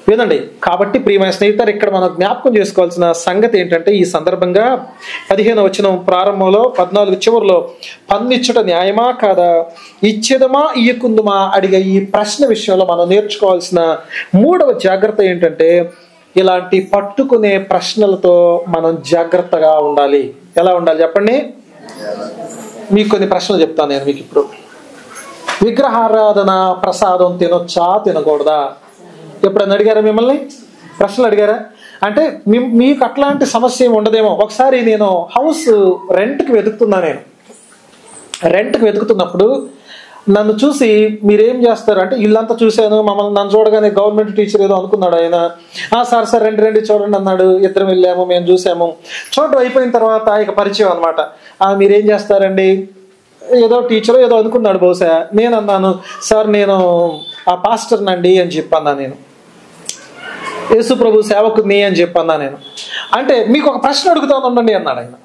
వినండి, కాబట్టి ప్రియమైన స్నేహితులు, ఇక్కడ మనం జ్ఞాపకం చేసుకోవాల్సిన సంగతి ఏంటంటే ఈ సందర్భంగా 15వ వచనం ప్రారంభంలో 14 చివరిలో పన్నిచ్చుట న్యాయమా కాదా, ఇచ్చేదమా ఇయ్యకుందుమా అడిగే ఈ ప్రశ్న విషయంలో మనం నేర్చుకోవాల్సిన 3వ జాగ్రత్త ఏంటంటే ఇలాంటి పట్టుకునే ప్రశ్నలతో మనం జాగ్రత్తగా ఉండాలి. ఎలా ఉండాలి చెప్పండి? మీకు కొన్ని ప్రశ్నలు చెప్తాను నేను మీకు ఇప్పుడు. విగ్రహారాధన ప్రసాదం తినొచ్చా తినకూడదా? ఎప్పుడన్నా అడిగారా మిమ్మల్ని? ప్రశ్నలు అడిగారా? అంటే మీకు అట్లాంటి సమస్య ఏమి ఉండదేమో. ఒకసారి నేను హౌస్ రెంట్కి వెతుకుతున్నప్పుడు నన్ను చూసి మీరేం చేస్తారు అంటే, ఇల్లంతా చూశాను, నన్ను చూడగానే గవర్నమెంట్ టీచర్ ఏదో అనుకున్నాడు ఆయన. సార్ రండి చూడండి అన్నాడు. ఇద్దరం వెళ్ళాము, మేము చూసాము. చూడడం అయిపోయిన తర్వాత ఇక పరిచయం అనమాట. మీరేం చేస్తారండి? ఏదో టీచర్ ఏదో అనుకున్నాడు బహుశా. నేను అన్నాను, సార్ నేను ఆ పాస్టర్నండి అని చెప్పన్నా, నేను యేసు ప్రభు సేవకుని అని చెప్పన్నా నేను. అంటే మీకు ఒక ప్రశ్న అడుగుతాను ఉండండి అన్నాడు ఆయన.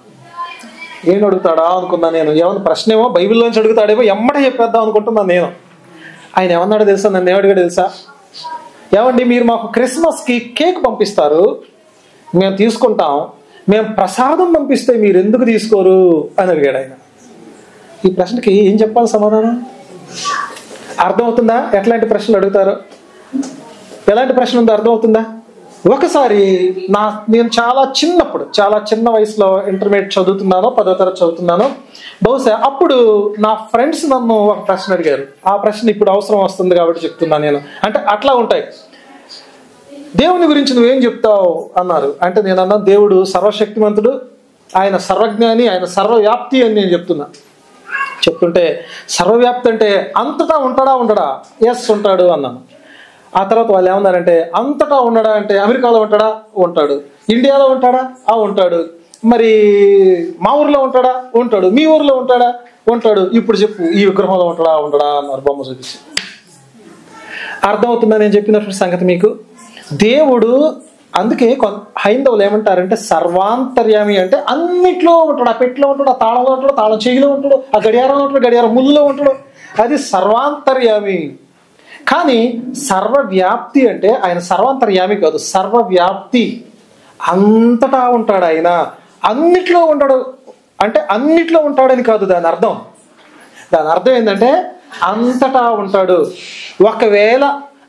ఏం అడుగుతాడా అనుకున్నా నేను. ఏమన్నా ప్రశ్న ఏమో బైబిల్లోంచి అడుగుతాడేమో ఎమ్మటే చెప్పేద్దాం అనుకుంటున్నాను నేను. ఆయన ఏమన్నాడో తెలుసా? నన్ను ఏమడిగాడు తెలుసా? ఏమండి మీరు మాకు క్రిస్మస్కి కేక్ పంపిస్తారు, మేము తీసుకుంటాం, మేము ప్రసాదం పంపిస్తే మీరు ఎందుకు తీసుకోరు అని అడిగాడు ఆయన. ఈ ప్రశ్నకి ఏం చెప్పాలి సమాధానం? అర్థమవుతుందా ఎట్లాంటి ప్రశ్నలు అడుగుతారు? ఎలాంటి ప్రశ్న ఉందో అర్థమవుతుందా? ఒకసారి నేను చాలా చిన్న వయసులో ఇంటర్మీడియట్ చదువుతున్నాను, 10వ తరగతి చదువుతున్నాను బహుశా. అప్పుడు నా ఫ్రెండ్స్ నన్ను ఒక ప్రశ్న అడిగారు. ఆ ప్రశ్న ఇప్పుడు అవసరం వస్తుంది కాబట్టి చెప్తున్నాను నేను. అంటే అట్లా ఉంటాయి. దేవుని గురించి నువ్వేం చెప్తావు అన్నారు. అంటే నేను అన్నా, దేవుడు సర్వశక్తిమంతుడు, ఆయన సర్వజ్ఞాని, ఆయన సర్వవ్యాప్తి అని నేను చెప్తుంటే సర్వవ్యాప్తి అంటే అంతటా ఉంటాడా ఉండడా? ఎస్ ఉంటాడు అన్నాను. ఆ తర్వాత వాళ్ళు ఏమన్నారంటే, అంతటా ఉండడా అంటే అమెరికాలో ఉంటాడా? ఉంటాడు. ఇండియాలో ఉంటాడా? ఉంటాడు. మరి మా ఊర్లో ఉంటాడా? ఉంటాడు. మీ ఊర్లో ఉంటాడా? ఉంటాడు. ఇప్పుడు చెప్పు, ఈ విగ్రహంలో ఉంటాడా? ఉండడా అన్నారు బొమ్మ చూపించి. అర్థమవుతుందా నేను చెప్పినటువంటి సంగతి మీకు? దేవుడు అందుకే హైందవులు ఏమంటారంటే సర్వాంతర్యామి అంటే అన్నిట్లో ఉంటాడు. ఆ పెట్టిలో ఉంటాడు, ఆ తాళంలో ఉంటాడు, తాళం చెయ్యిలో ఉంటాడు, ఆ గడియారంలో ఉంటాడు, గడియారం ముళ్ళలో ఉంటాడు. అది సర్వాంతర్యామి. కానీ సర్వవ్యాప్తి అంటే ఆయన సర్వాంతర్యామి కాదు, సర్వవ్యాప్తి. అంతటా ఉంటాడు ఆయన, అన్నిట్లో ఉంటాడు. అంటే అన్నిట్లో ఉంటాడని కాదు దాని అర్థం. దాని అర్థం ఏంటంటే అంతటా ఉంటాడు. ఒకవేళ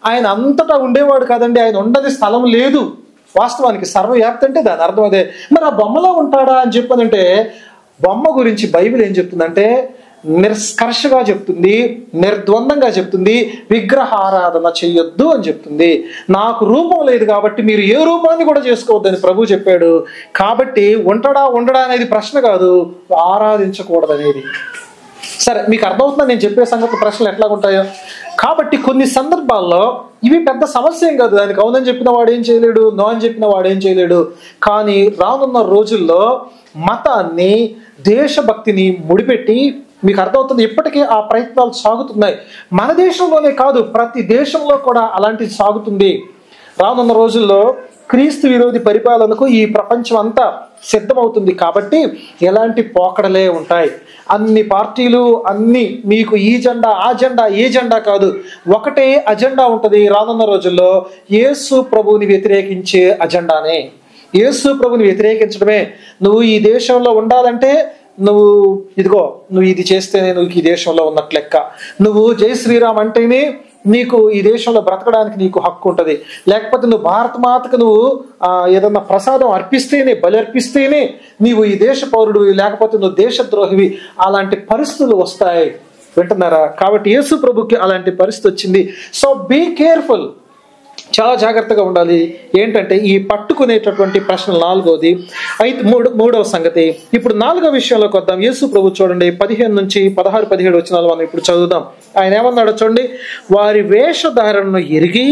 ఆయన అంతటా ఉండేవాడు కాదండి, ఆయన ఉండని స్థలం లేదు. వాస్తవానికి సర్వవ్యాప్తి అంటే దాని అర్థం అదే. మరి ఆ బొమ్మలో ఉంటాడా అని చెప్పనంటే, బొమ్మ గురించి బైబిల్ ఏం చెప్తుందంటే నిష్కర్షగా చెప్తుంది, నిర్ద్వందంగా చెప్తుంది, విగ్రహారాధన చెయ్యొద్దు అని చెప్తుంది. నాకు రూపం లేదు కాబట్టి మీరు ఏ రూపాన్ని కూడా చేసుకోవద్దని ప్రభు చెప్పాడు. కాబట్టి ఉంటాడా ఉండడా అనేది ప్రశ్న కాదు, ఆరాధించకూడదు అనేది. సరే, మీకు అర్థమవుతుందా నేను చెప్పే సంగతి? ప్రశ్నలు ఎట్లా ఉంటాయో. కాబట్టి కొన్ని సందర్భాల్లో ఇవి పెద్ద సమస్య ఏం కాదు. దానికి అవునని చెప్పిన వాడు ఏం చేయలేడు, నో అని చెప్పిన వాడు ఏం చేయలేడు. కానీ రానున్న రోజుల్లో మతాన్ని, దేశభక్తిని ముడిపెట్టి, మీకు అర్థమవుతుంది, ఇప్పటికే ఆ ప్రయత్నాలు సాగుతున్నాయి. మన దేశంలోనే కాదు, ప్రతి దేశంలో కూడా అలాంటిది సాగుతుంది. రానున్న రోజుల్లో క్రీస్తు విరోధి పరిపాలనకు ఈ ప్రపంచం అంతా సిద్ధమవుతుంది. కాబట్టి ఎలాంటి పోకడలే ఉంటాయి. అన్ని పార్టీలు, అన్ని మీకు ఈ జెండా ఆ జెండా ఏ జెండా కాదు, ఒకటే అజెండా ఉంటుంది. రానున్న రోజుల్లో యేసు ప్రభువుని వ్యతిరేకించే అజెండానే. యేసు ప్రభుని వ్యతిరేకించడమే. నువ్వు ఈ దేశంలో ఉండాలంటే నువ్వు ఇదిగో, నువ్వు ఇది చేస్తేనే నువ్వు ఈ దేశంలో ఉన్నట్లు లెక్క. నువ్వు జై శ్రీరామ్ అంటేనే నీకు ఈ దేశంలో బ్రతకడానికి నీకు హక్కు ఉంటుంది. లేకపోతే నువ్వు భారత మాతకు నువ్వు ఏదన్నా ప్రసాదం అర్పిస్తేనే, బలి అర్పిస్తేనే నీవు ఈ దేశ పౌరుడు, లేకపోతే నువ్వు దేశద్రోహివి. అలాంటి పరిస్థితులు వస్తాయి. వింటున్నారా? కాబట్టి యేసు ప్రభుకి అలాంటి పరిస్థితి వచ్చింది. సో బీ కేర్ఫుల్, చాలా జాగ్రత్తగా ఉండాలి. ఏంటంటే ఈ పట్టుకునేటటువంటి ప్రశ్న నాలుగోది. అయితే మూడవ సంగతి. ఇప్పుడు నాలుగో విషయంలోకి వద్దాం. యేసు ప్రభు చూడండి 15 నుంచి 16, 17 వచనాలు మనం ఇప్పుడు చదువుదాం. ఆయన ఏమన్నాడో చూడండి. వారి వేషధారణను ఎరిగి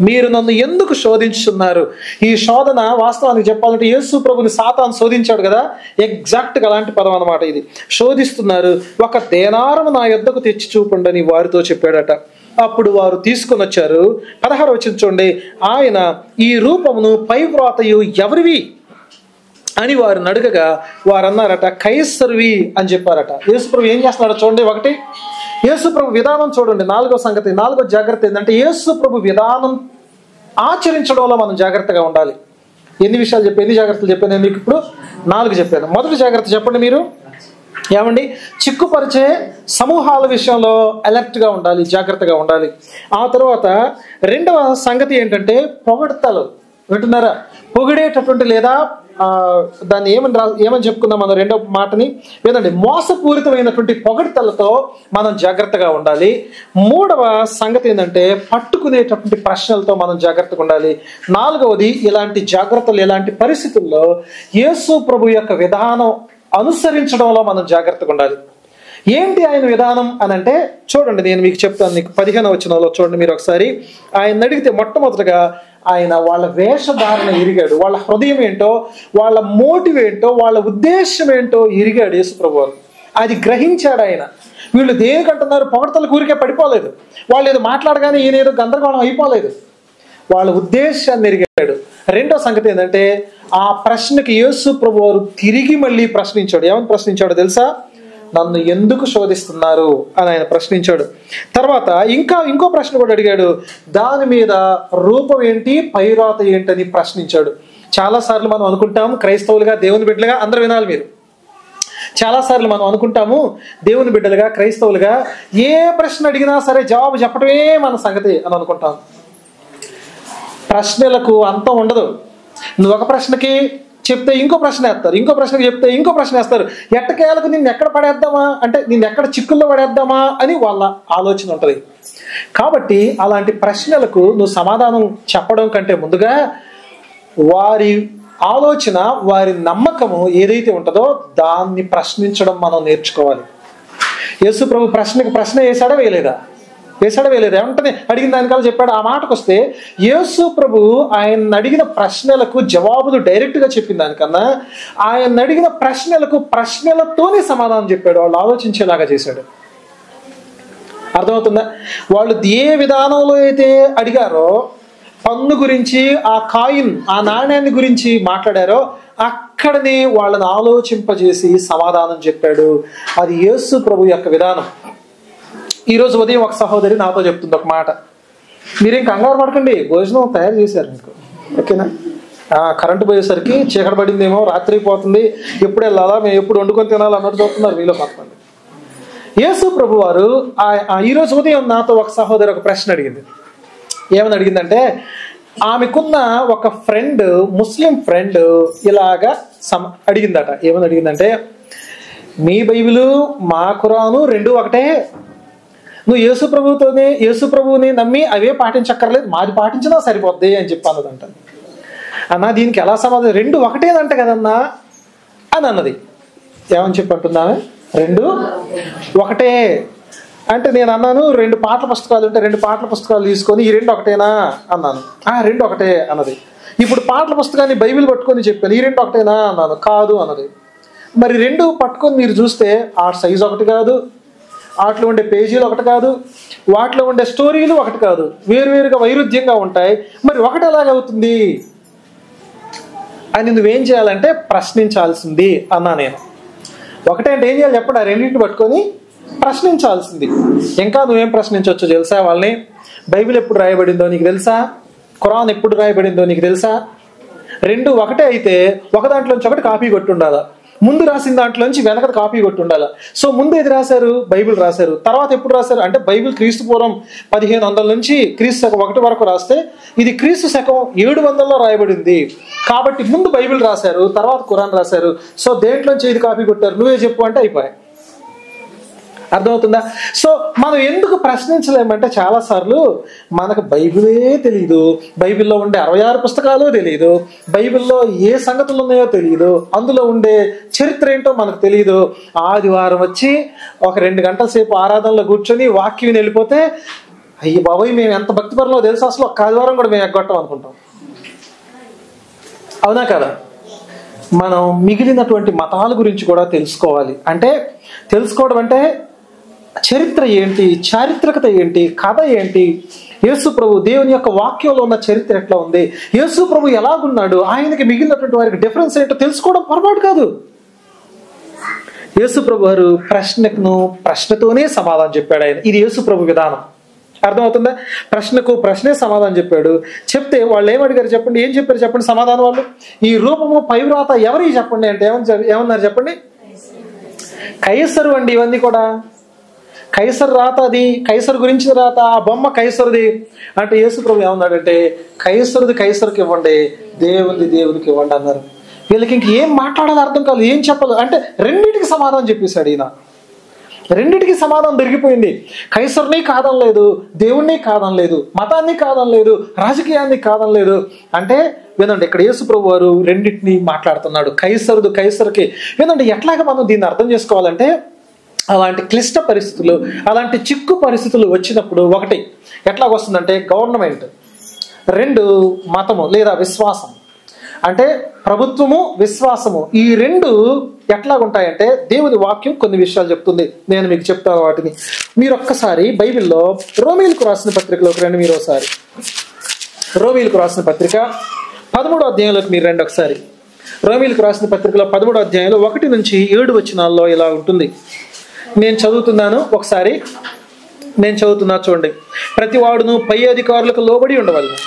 మీరు నన్ను ఎందుకు శోధించుతున్నారు? ఈ శోధన వాస్తవానికి చెప్పాలంటే యేసు ప్రభుని సాతాను శోధించాడు కదా, ఎగ్జాక్ట్గా అలాంటి పదం అన్నమాట ఇది. శోధిస్తున్నారు. ఒక దేనారము నా యొద్దకు తెచ్చి చూపండి వారితో చెప్పాడట. అప్పుడు వారు తీసుకొని వచ్చారు. 16 వచనం చూడండి. ఆయన ఈ రూపమును పై వ్రాతయు ఎవరివి అని వారు అడగగా వారు అన్నారట, కైసరువి అని చెప్పారట. యేసుప్రభు ఏం చేస్తున్నాడో చూడండి. ఒకటి, యేసుప్రభు విధానం చూడండి. నాలుగో సంగతి, నాలుగో జాగ్రత్త ఏంటంటే యేసుప్రభు విధానం ఆచరించడంలో మనం జాగ్రత్తగా ఉండాలి. ఎన్ని జాగ్రత్తలు చెప్పాను నేను మీకు? ఇప్పుడు 4 చెప్పాను. మొదటి జాగ్రత్త చెప్పండి మీరు. ఏమండి? చిక్కుపరిచే సమూహాల విషయంలో అలర్ట్గా ఉండాలి, జాగ్రత్తగా ఉండాలి. ఆ తర్వాత రెండవ సంగతి ఏంటంటే పొగడతలు. వింటున్నారా? పొగిడేటటువంటి లేదా దాన్ని ఏమని చెప్పుకుందాం మనం రెండో మాటని? ఏదండి? మోసపూరితమైనటువంటి పొగడతలతో మనం జాగ్రత్తగా ఉండాలి. మూడవ సంగతి ఏంటంటే పట్టుకునేటటువంటి ప్రశ్నలతో మనం జాగ్రత్తగా ఉండాలి. నాలుగవది, ఇలాంటి జాగ్రత్తలు ఎలాంటి పరిస్థితుల్లో యేసు ప్రభు యొక్క విధానం అనుసరించడంలో మనం జాగ్రత్తగా ఉండాలి. ఏంటి ఆయన విధానం అని అంటే చూడండి, నేను మీకు చెప్తాను. మీకు 15వ వచనంలో చూడండి మీరు ఒకసారి. ఆయన అడిగితే మొట్టమొదటిగా ఆయన వాళ్ళ వేషధారణ ఎరిగాడు. వాళ్ళ హృదయం ఏంటో, వాళ్ళ మోటివ్ ఏంటో, వాళ్ళ ఉద్దేశం ఏంటో ఎరిగాడు యేసు ప్రభువు. అది గ్రహించాడు ఆయన. వీళ్ళు దేనికంటున్నారు? పొగడతల ఊరికే పడిపోలేదు. వాళ్ళు ఏదో మాట్లాడగానే ఈయన ఏదో గందరగోళం అయిపోలేదు. వాళ్ళ ఉద్దేశాన్ని ఎరిగాడు. రెండో సంగతి ఏంటంటే ఆ ప్రశ్నకి యేసు ప్రభువు తిరిగి మళ్ళీ ప్రశ్నించాడు. ఏమని ప్రశ్నించాడో తెలుసా? నన్ను ఎందుకు శోధిస్తున్నారు అని ఆయన ప్రశ్నించాడు. తర్వాత ఇంకో ప్రశ్న కూడా అడిగాడు. దాని మీద రూపం ఏంటి, పైరాత ఏంటని ప్రశ్నించాడు. చాలాసార్లు మనం అనుకుంటాము క్రైస్తవులుగా, దేవుని బిడ్డలుగా, అందరూ వినాలి మీరు. చాలాసార్లు మనం అనుకుంటాము దేవుని బిడ్డలుగా, క్రైస్తవులుగా ఏ ప్రశ్న అడిగినా సరే జవాబు చెప్పడమే మన సంగతి అని అనుకుంటాం. ప్రశ్నలకు అంతం ఉండదు. నువ్వు ఒక ప్రశ్నకి చెప్తే ఇంకో ప్రశ్న వేస్తారు, ఇంకో ప్రశ్నకి చెప్తే ఇంకో ప్రశ్న వేస్తారు. ఎట్టకేలకు నిన్ను ఎక్కడ పడేద్దామా అంటే నిన్ను ఎక్కడ చిక్కుల్లో పడేద్దామా అని వాళ్ళ ఆలోచన ఉంటుంది. కాబట్టి అలాంటి ప్రశ్నలకు నువ్వు సమాధానం చెప్పడం కంటే ముందుగా వారి ఆలోచన, వారి నమ్మకము ఏదైతే ఉంటుందో దాన్ని ప్రశ్నించడం మనం నేర్చుకోవాలి. యేసు ప్రభు ప్రశ్నకు ప్రశ్న వేసాడా వేయలేదా? ఏమంటనే అడిగిన దానికల్లా చెప్పాడు. ఆ మాటకు వస్తే యేసు ప్రభు ఆయన అడిగిన ప్రశ్నలకు జవాబులు డైరెక్ట్గా చెప్పిన దానికన్నా ఆయన అడిగిన ప్రశ్నలకు ప్రశ్నలతోనే సమాధానం చెప్పాడు. వాళ్ళు ఆలోచించేలాగా చేశాడు. అర్థమవుతుందా? వాళ్ళు ఏ విధానంలో అయితే అడిగారో, పన్ను గురించి, ఆ కాయిన్, ఆ నాణ్యాన్ని గురించి మాట్లాడారో అక్కడనే వాళ్ళని ఆలోచింపజేసి సమాధానం చెప్పాడు. అది యేసు ప్రభు యొక్క విధానం. ఈరోజు ఉదయం ఒక సహోదరి నాతో చెప్తుంది ఒక మాట, మీరేం కంగారు పడకండి, భోజనం తయారు చేశారు మీకు, ఓకేనా? కరెంటు పోయేసరికి చీకటి పడిందేమో, రాత్రి పోతుంది, ఎప్పుడు వెళ్ళాలా, మేము ఎప్పుడు వండుకొని తినాలి అన్నట్టు చూస్తున్నారు మీలో కొంతమంది. యేసు ప్రభు వారు ఈరోజు ఉదయం నాతో ఒక సహోదరి ఒక ప్రశ్న అడిగింది. ఏమని అడిగిందంటే, ఆమెకున్న ఒక ఫ్రెండ్, ముస్లిం ఫ్రెండ్ ఇలాగా అడిగిందట. ఏమని అడిగిందంటే, మీ బైబిలు మా ఖురాను రెండు ఒకటే, నువ్వు యేసు ప్రభువుని నమ్మి అవే పాటించక్కర్లేదు, మాది పాటించినా సరిపోద్ది అని చెప్పి అన్నదంట. అన్నా దీనికి ఎలా సమాధానం? రెండు ఒకటేదంట కదన్నా అని అన్నది. ఏమని చెప్పి అంటున్నావే? రెండు ఒకటే అంటే నేను అన్నాను, రెండు పాటల పుస్తకాలు ఉంటే రెండు పాటల పుస్తకాలు తీసుకొని ఈ రెండు ఒకటేనా అన్నాను. రెండు ఒకటే అన్నది. ఇప్పుడు పాటల పుస్తకాన్ని బైబిల్ పట్టుకొని చెప్పాను, ఈ రెండు ఒకటేనా అన్నాను. కాదు అన్నది. మరి రెండు పట్టుకొని మీరు చూస్తే ఆ సైజు ఒకటి కాదు, వాటిలో ఉండే పేజీలు ఒకటి కాదు, వాటిలో ఉండే స్టోరీలు ఒకటి కాదు, వేరువేరుగా వైరుధ్యంగా ఉంటాయి. మరి ఒకటి ఎలాగవుతుంది అని నువ్వేం చేయాలంటే ప్రశ్నించాల్సింది అన్నా నేను. ఒకటే అంటే ఏం చేయాలి చెప్పండి? ఆ రెండింటిని పట్టుకొని ప్రశ్నించాల్సింది. ఇంకా నువ్వేం ప్రశ్నించవచ్చు తెలుసా? వాళ్ళని, బైబిల్ ఎప్పుడు రాయబడిందో నీకు తెలుసా? ఖురాన్ ఎప్పుడు రాయబడిందో నీకు తెలుసా? రెండు ఒకటే అయితే ఒక దాంట్లోంచి ఒకటి కాపీ కొట్టి ఉండాలా, ముందు రాసిన దాంట్లోంచి వెనక కాపీ కొట్టి ఉండాలి. సో ముందు ఏది రాశారు? బైబిల్ రాశారు. తర్వాత ఎప్పుడు రాశారు అంటే బైబిల్ క్రీస్తు పూర్వం 1500 నుంచి క్రీస్తు శకం 1 వరకు రాస్తే ఇది క్రీస్తు శకం 700లో రాయబడింది. కాబట్టి ముందు బైబిల్ రాశారు, తర్వాత ఖురాన్ రాశారు. సో దేంట్లోంచి ఏది కాపీ కొట్టారు నువ్వే చెప్పు అంటే అయిపోయాయి. అర్థమవుతుందా? సో మనం ఎందుకు ప్రశ్నించలేమంటే చాలాసార్లు మనకు బైబిలే తెలియదు, బైబిల్లో ఉండే 66 పుస్తకాలు తెలియదు, బైబిల్లో ఏ సంగతులు ఉన్నాయో తెలియదు, అందులో ఉండే చరిత్ర ఏంటో మనకు తెలియదు. ఆదివారం వచ్చి ఒక 2 గంటల సేపు ఆరాధనలో కూర్చొని వాక్యం వెళ్ళిపోతే అయ్యి బాబోయ్ మేము ఎంత భక్తిపరంలో తెలుసు, అసలు ఒక ఆదివారం కూడా మేము ఎగ్గొట్టాం అనుకుంటాం. అవునా కదా? మనం మిగిలినటువంటి మతాల గురించి కూడా తెలుసుకోవాలి. అంటే తెలుసుకోవడం అంటే చరిత్ర ఏంటి, చారిత్రకత ఏంటి, కథ ఏంటి, యేసు ప్రభు దేవుని యొక్క వాక్యంలో ఉన్న చరిత్ర ఎట్లా ఉంది, యేసు ప్రభు ఎలాగున్నాడు, ఆయనకి మిగిలినటువంటి వారికి డిఫరెన్స్ ఏంటో తెలుసుకోవడం పొరపాటు కాదు. యేసు ప్రభు వారు ప్రశ్నతోనే సమాధానం చెప్పాడు ఆయన. ఇది యేసు ప్రభు విధానం. అర్థమవుతుందా? ప్రశ్నకు ప్రశ్నే సమాధానం చెప్పాడు. చెప్తే వాళ్ళు ఏమడిగారు చెప్పండి? ఏం చెప్పారు చెప్పండి సమాధానం? వాళ్ళు ఈ రూపము పైవ్రాత ఎవరి చెప్పండి అంటే ఏమన్నారు చెప్పండి? కైసరు అండి. ఇవన్నీ కూడా కైసర్ రాత, అది కైసర్ గురించి రాత, ఆ బొమ్మ కైసరుది అంటే యేసు ప్రభు ఏమన్నాడంటే కైసరుది కైసరుకి ఇవ్వండి, దేవునిది దేవునికి ఇవ్వండి అన్నారు. వీళ్ళకి ఇంక ఏం మాట్లాడాలో అర్థం కాదు, ఏం చెప్పాలి అంటే రెండింటికి సమాధానం చెప్పేశాడు ఈయన. రెండింటికి సమాధానం దొరికిపోయింది. కైసరుని కాదనలేదు, దేవుణ్ణి కాదనలేదు, మతాన్ని కాదనలేదు, రాజకీయాన్ని కాదనలేదు. అంటే వినండి, ఇక్కడ యేసు ప్రభు వారు రెండింటిని మాట్లాడుతున్నాడు. కైసరుడు కైసరుకి. వినండి, ఎట్లాగా మనం దీన్ని అర్థం చేసుకోవాలంటే అలాంటి క్లిష్ట పరిస్థితులు, అలాంటి చిక్కు పరిస్థితులు వచ్చినప్పుడు ఒకటి ఎట్లాగొస్తుందంటే గవర్నమెంట్, 2 మతము లేదా విశ్వాసం. అంటే ప్రభుత్వము విశ్వాసము, ఈ 2 ఎట్లాగుంటాయంటే దేవుని వాక్యం కొన్ని విషయాలు చెప్తుంది. నేను మీకు చెప్తాను వాటిని. మీరు ఒక్కసారి బైబిల్లో రోమీలకు రాసిన పత్రికలోకి రండి. మీరు ఒకసారి రోమీలకు రాసిన పత్రిక 13వ అధ్యాయంలోకి మీరు రండి ఒకసారి. రోమీలకు రాసిన పత్రికలో 13వ అధ్యాయంలో 1 నుంచి 7 వచనాల్లో ఇలా ఉంటుంది. నేను చదువుతున్నాను, ఒకసారి నేను చదువుతున్నా చూడండి. ప్రతి వాడును పై అధికారులకు లోబడి ఉండవలను,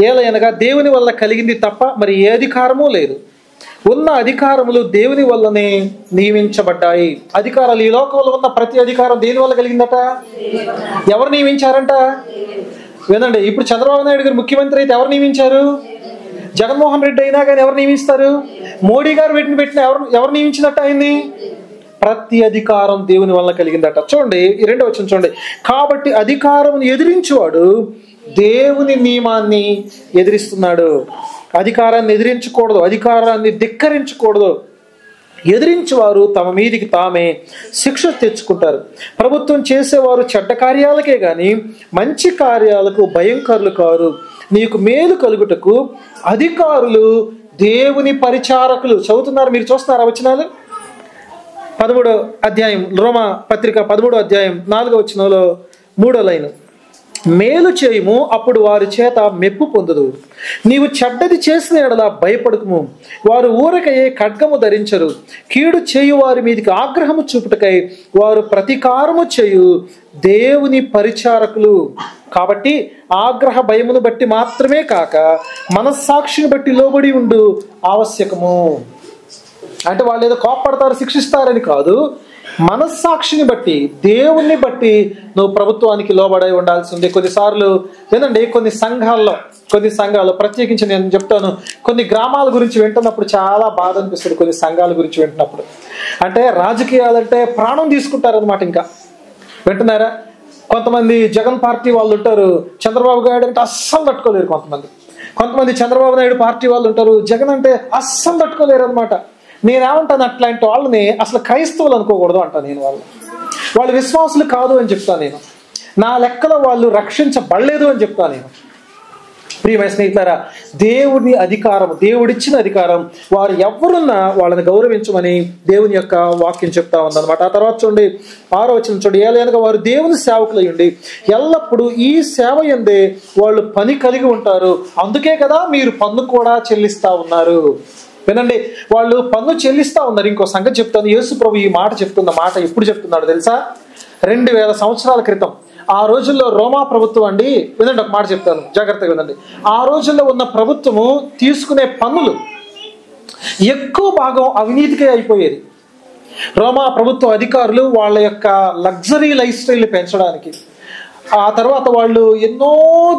ఏలయనగా దేవుని వల్ల కలిగింది తప్ప మరి ఏ అధికారము లేదు. ఉన్న అధికారములు దేవుని వల్లనే నియమించబడ్డాయి. అధికారాలు ఈ లోకంలో ఉన్న ప్రతి అధికారం దేని వల్ల కలిగిందట? ఎవరు నియమించారంట? వినండి, ఇప్పుడు చంద్రబాబు నాయుడు గారు ముఖ్యమంత్రి అయితే ఎవరు నియమించారు? జగన్మోహన్ రెడ్డి అయినా కానీ ఎవరు నియమిస్తారు? మోడీ గారు పెట్టిన ఎవరు నియమించినట్టు అయింది? ప్రతి అధికారం దేవుని వల్ల కలిగిందట. చూడండి ఈ 2వ వచనం చూడండి. కాబట్టి అధికారం ఎదిరించేవాడు దేవుని నియమాన్ని ఎదిరిస్తున్నాడు. అధికారాన్ని ఎదిరించకూడదు, అధికారాన్ని ధిక్కరించకూడదు. ఎదిరించేవారు తమ మీదికి తామే శిక్ష తెచ్చుకుంటారు. ప్రభుత్వం చేసేవారు చెడ్డ కార్యాలకే గాని మంచి కార్యాలకు భయంకరులు కారు. నీకు మేలు కలుగుటకు అధికారులు దేవుని పరిచారకులు. చదువుతున్నారు, మీరు చూస్తున్నారా వచనాలు? 13వ అధ్యాయం రోమా పత్రిక 13వ అధ్యాయం 4వ వచనంలో 3వ లైన్, మేలు చేయుము అప్పుడు వారి చేత మెప్పు పొందుదు. నీవు చెడ్డది చేసిన ఎడల భయపడకుము. వారు ఊరకయే ఖడ్గము ధరించరు. కీడు చేయు వారి మీదికి ఆగ్రహము చూపుటకై వారు ప్రతీకారము చేయు దేవుని పరిచారకులు. కాబట్టి ఆగ్రహ భయమును బట్టి మాత్రమే కాక మనస్సాక్షిని బట్టి లోబడి ఉండు ఆవశ్యకము. అంటే వాళ్ళు ఏదో కోప్పడతారు, శిక్షిస్తారని కాదు, మనస్సాక్షిని బట్టి, దేవుణ్ణి బట్టి నువ్వు ప్రభుత్వానికి లోబడై ఉండాల్సి ఉంది. కొన్నిసార్లు ఏంటంటే కొన్ని సంఘాల్లో ప్రత్యేకించి నేను చెప్తాను, కొన్ని గ్రామాల గురించి వింటున్నప్పుడు చాలా బాధ అనిపిస్తుంది. కొన్ని సంఘాల గురించి వింటున్నప్పుడు అంటే రాజకీయాలంటే ప్రాణం తీసుకుంటారనమాట. ఇంకా వింటున్నారా? కొంతమంది జగన్ పార్టీ వాళ్ళు ఉంటారు, చంద్రబాబు నాయుడు అంటే అస్సలు తట్టుకోలేరు. కొంతమంది చంద్రబాబు నాయుడు పార్టీ వాళ్ళు ఉంటారు, జగన్ అంటే అస్సలు తట్టుకోలేరు అనమాట. నేనేమంటాను, అట్లాంటి వాళ్ళని అసలు క్రైస్తవులు అనుకోకూడదు అంటాను నేను. వాళ్ళు విశ్వాసులు కాదు అని చెప్తాను నేను. నా లెక్కలో వాళ్ళు రక్షించబడలేదు అని చెప్తాను నేను. ప్రియమైన స్నేహితులారా, దేవుని అధికారం, దేవుడిచ్చిన అధికారం, వారు ఎవరున్నా వాళ్ళని గౌరవించమని దేవుని యొక్క వాక్యం చెప్తా ఉందన్నమాట. ఆ తర్వాత చూడండి 6వ వచనం చూడండి. ఏలయనగా వారు దేవుని సేవకులై ఉండి ఎల్లప్పుడూ ఈ సేవ యందే వాళ్ళు పని కలిగి ఉంటారు. అందుకే కదా మీరు పన్ను కూడా చెల్లిస్తా ఉన్నారు. వినండి, వాళ్ళు పన్ను చెల్లిస్తా ఉన్నారు. ఇంకో సంగతి చెప్తాను. యేసు ప్రభు ఈ మాట చెప్తున్న మాట ఎప్పుడు చెప్తున్నాడు తెలుసా? 2000 సంవత్సరాల క్రితం. ఆ రోజుల్లో రోమా ప్రభుత్వం అండి, వినండి ఒక మాట చెప్తాను, జాగ్రత్తగా వినండి. ఆ రోజుల్లో ఉన్న ప్రభుత్వము తీసుకునే పన్నులు ఎక్కువ భాగం అవినీతికే అయిపోయేది. రోమా ప్రభుత్వ అధికారులు వాళ్ళ యొక్క లగ్జరీ లైఫ్ స్టైల్ పెంచడానికి, ఆ తర్వాత వాళ్ళు ఎన్నో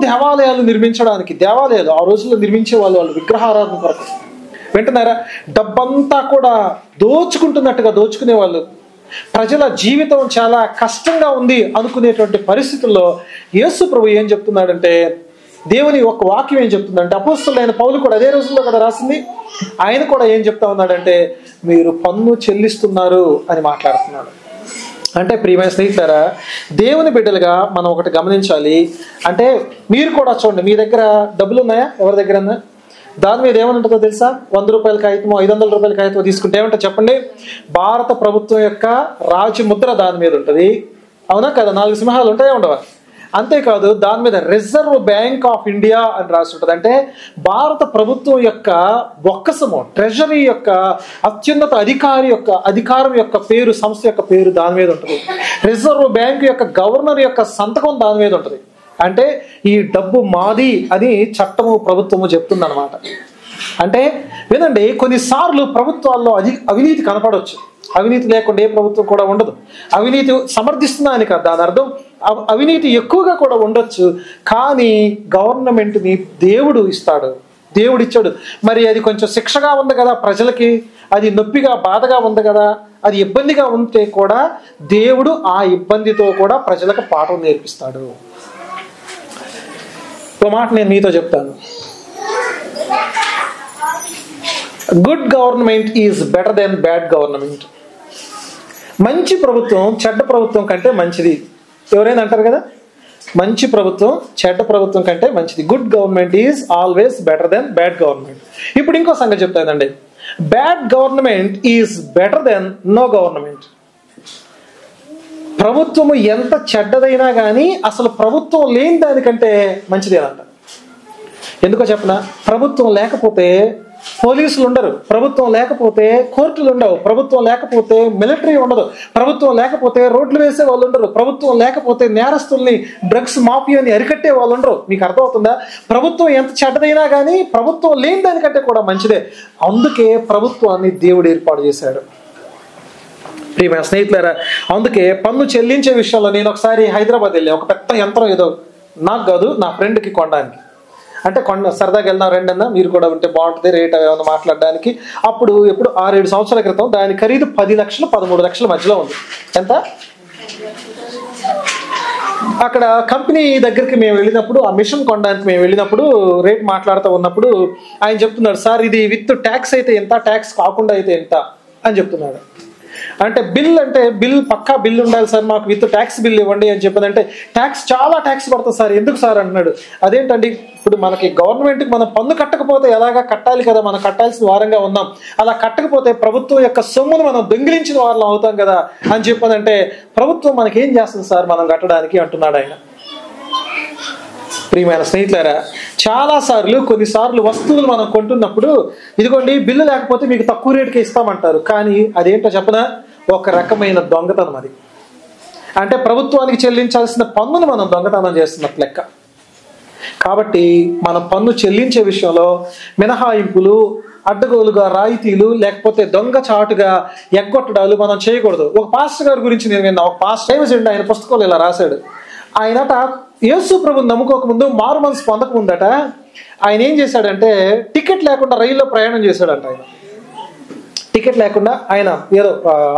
దేవాలయాలు నిర్మించడానికి, దేవాలయాలు ఆ రోజుల్లో నిర్మించే వాళ్ళు విగ్రహారాధన కొరకు, వింటున్నారా, డబ్బంతా కూడా దోచుకుంటున్నట్టుగా దోచుకునే వాళ్ళు. ప్రజల జీవితం చాలా కష్టంగా ఉంది అనుకునేటువంటి పరిస్థితుల్లో యేసు ప్రభు ఏం చెప్తున్నాడంటే, దేవుని ఒక వాక్యం ఏం చెప్తుందంటే, అపోస్తలుడైన పౌలు కూడా అదే రోజుల్లో కదా రాసింది, ఆయన కూడా ఏం చెప్తా ఉన్నాడంటే, మీరు పన్ను చెల్లిస్తున్నారు అని మాట్లాడుతున్నాడు. అంటే ప్రియమైన స్నేహితులారా, దేవుని బిడ్డలుగా మనం ఒకటి గమనించాలి. అంటే మీరు కూడా చూడండి, మీ దగ్గర డబ్బులు ఉన్నాయా? ఎవరి దగ్గర? దాని మీద ఏమని ఉంటుందో తెలుసా? 100 రూపాయల కాగితమో 500 రూపాయల కాగితమో తీసుకుంటే ఏమంటో చెప్పండి? భారత ప్రభుత్వం యొక్క రాజముద్ర దాని మీద ఉంటుంది. అవునా కదా? 4 సింహాలు ఉంటాయా ఉండవా? అంతేకాదు దాని మీద రిజర్వ్ బ్యాంక్ ఆఫ్ ఇండియా అని రాసి ఉంటుంది. అంటే భారత ప్రభుత్వం యొక్క బొక్కసము, ట్రెజరీ యొక్క అత్యున్నత అధికారం యొక్క పేరు, సంస్థ యొక్క పేరు దాని మీద ఉంటుంది. రిజర్వ్ బ్యాంక్ యొక్క గవర్నర్ యొక్క సంతకం దాని మీద ఉంటుంది. అంటే ఈ డబ్బు మాది అని చట్టము, ప్రభుత్వము చెప్తుంది అనమాట. అంటే వినండి, కొన్నిసార్లు ప్రభుత్వాల్లో అవినీతి కనపడవచ్చు. అవినీతి లేకుండా ఏ ప్రభుత్వం కూడా ఉండదు. అవినీతి సమర్థిస్తున్నా అని కాదు దాని అర్థం. అవినీతి ఎక్కువగా కూడా ఉండొచ్చు, కానీ గవర్నమెంట్ని దేవుడు ఇస్తాడు, దేవుడు ఇచ్చాడు. మరి అది కొంచెం శిక్షగా ఉంది కదా ప్రజలకి, అది నొప్పిగా బాధగా ఉంది కదా, అది ఇబ్బందిగా ఉంటే కూడా దేవుడు ఆ ఇబ్బందితో కూడా ప్రజలకు పాఠం నేర్పిస్తాడు. ఒక మాట నేను మీతో చెప్తాను, good government is better than bad government. మంచి ప్రభుత్వం చెడ్డ ప్రభుత్వం కంటే మంచిది. ఎవరైనా అంటారు కదా, మంచి ప్రభుత్వం చెడ్డ ప్రభుత్వం కంటే మంచిది. Good government is always better than bad government. ఇప్పుడు ఇంకో సంగతి చెప్తానండి, bad government is better than no government. ప్రభుత్వము ఎంత చెడ్డదైనా కానీ అసలు ప్రభుత్వం లేని దానికంటే మంచిదేనంట. ఎందుకో చెప్పనా? ప్రభుత్వం లేకపోతే పోలీసులు ఉండరు, ప్రభుత్వం లేకపోతే కోర్టులు ఉండవు, ప్రభుత్వం లేకపోతే మిలిటరీ ఉండదు, ప్రభుత్వం లేకపోతే రోడ్లు వేసే వాళ్ళు ఉండరు, ప్రభుత్వం లేకపోతే నేరస్తుల్ని, డ్రగ్స్ మాఫియాని అరికట్టే వాళ్ళు ఉండరు. మీకు అర్థమవుతుందా? ప్రభుత్వం ఎంత చెడ్డదైనా కానీ ప్రభుత్వం లేని దానికంటే కూడా మంచిదే. అందుకే ప్రభుత్వాన్ని దేవుడు ఏర్పాటు చేశాడు. ప్రియమైన స్నేహితులారా, అందుకే పన్ను చెల్లించే విషయంలో నేను ఒకసారి హైదరాబాద్ వెళ్ళా. ఒక పెద్ద యంత్రం ఏదో నాకు కాదు, నా ఫ్రెండ్కి కొనడానికి. అంటే సరదాగా వెళ్దాం రండి అన్న, మీరు కూడా ఉంటే బాగుంటుంది, రేట్ ఏమైనా మాట్లాడడానికి. అప్పుడు ఎప్పుడు 6-7 సంవత్సరాల క్రితం దాని ఖరీదు 10 లక్షలు 13 లక్షల మధ్యలో ఉంది. ఎంత? అక్కడ కంపెనీ దగ్గరికి మేము వెళ్ళినప్పుడు, ఆ మిషన్ కొనడానికి మేము వెళ్ళినప్పుడు రేట్ మాట్లాడుతూ ఉన్నప్పుడు ఆయన చెప్తున్నాడు, సార్ ఇది విత్ ట్యాక్స్ అయితే ఎంత, ట్యాక్స్ కాకుండా అయితే ఎంత అని చెప్తున్నాడు. అంటే బిల్ పక్కా బిల్ ఉండాలి సార్, మాకు విత్ ట్యాక్స్ బిల్ ఇవ్వండి అని చెప్పానంటే, ట్యాక్స్ చాలా ట్యాక్స్ పడుతుంది సార్, ఎందుకు సార్ అంటున్నాడు. అదేంటండి, ఇప్పుడు మనకి గవర్నమెంట్కి మనం పన్ను కట్టకపోతే ఎలాగా కట్టాలి కదా, మనం కట్టాల్సిన వారంగా ఉన్నాం, అలా కట్టకపోతే ప్రభుత్వం యొక్క సొమ్మును మనం దొంగిలించిన వారిలో అవుతాం కదా అని చెప్పానంటే, ప్రభుత్వం మనకేం చేస్తుంది సార్ మనం కట్టడానికి అంటున్నాడు ఆయన. ప్రియమైన స్నేహితులారా, కొన్నిసార్లు వస్తువులు మనం కొంటున్నప్పుడు ఇదిగోండి బిల్లు లేకపోతే మీకు తక్కువ రేటుకి ఇస్తామంటారు. కానీ అదేంటో చెప్పనా, ఒక రకమైన దొంగతనం అది. అంటే ప్రభుత్వానికి చెల్లించాల్సిన పన్నును మనం దొంగతనం చేస్తున్నట్టు లెక్క. కాబట్టి మనం పన్ను చెల్లించే విషయంలో మినహాయింపులు, అడ్డగోలుగా రాయితీలు, లేకపోతే దొంగచాటుగా ఎగ్గొట్టడాలు మనం చేయకూడదు. ఒక పాస్టర్ గారి గురించి నేను విన్నా. ఒక పాస్టర్ ఆయన పుస్తకంలో ఇలా రాశాడు. ఆయనట యేసు ప్రభుని నమ్ముకోకముందు, మారు మనసు పొందకముందట ఆయన ఏం చేశాడంటే టికెట్ లేకుండా రైల్లో ప్రయాణం చేశాడంట. ఆయన టికెట్ లేకుండా, ఆయన ఏదో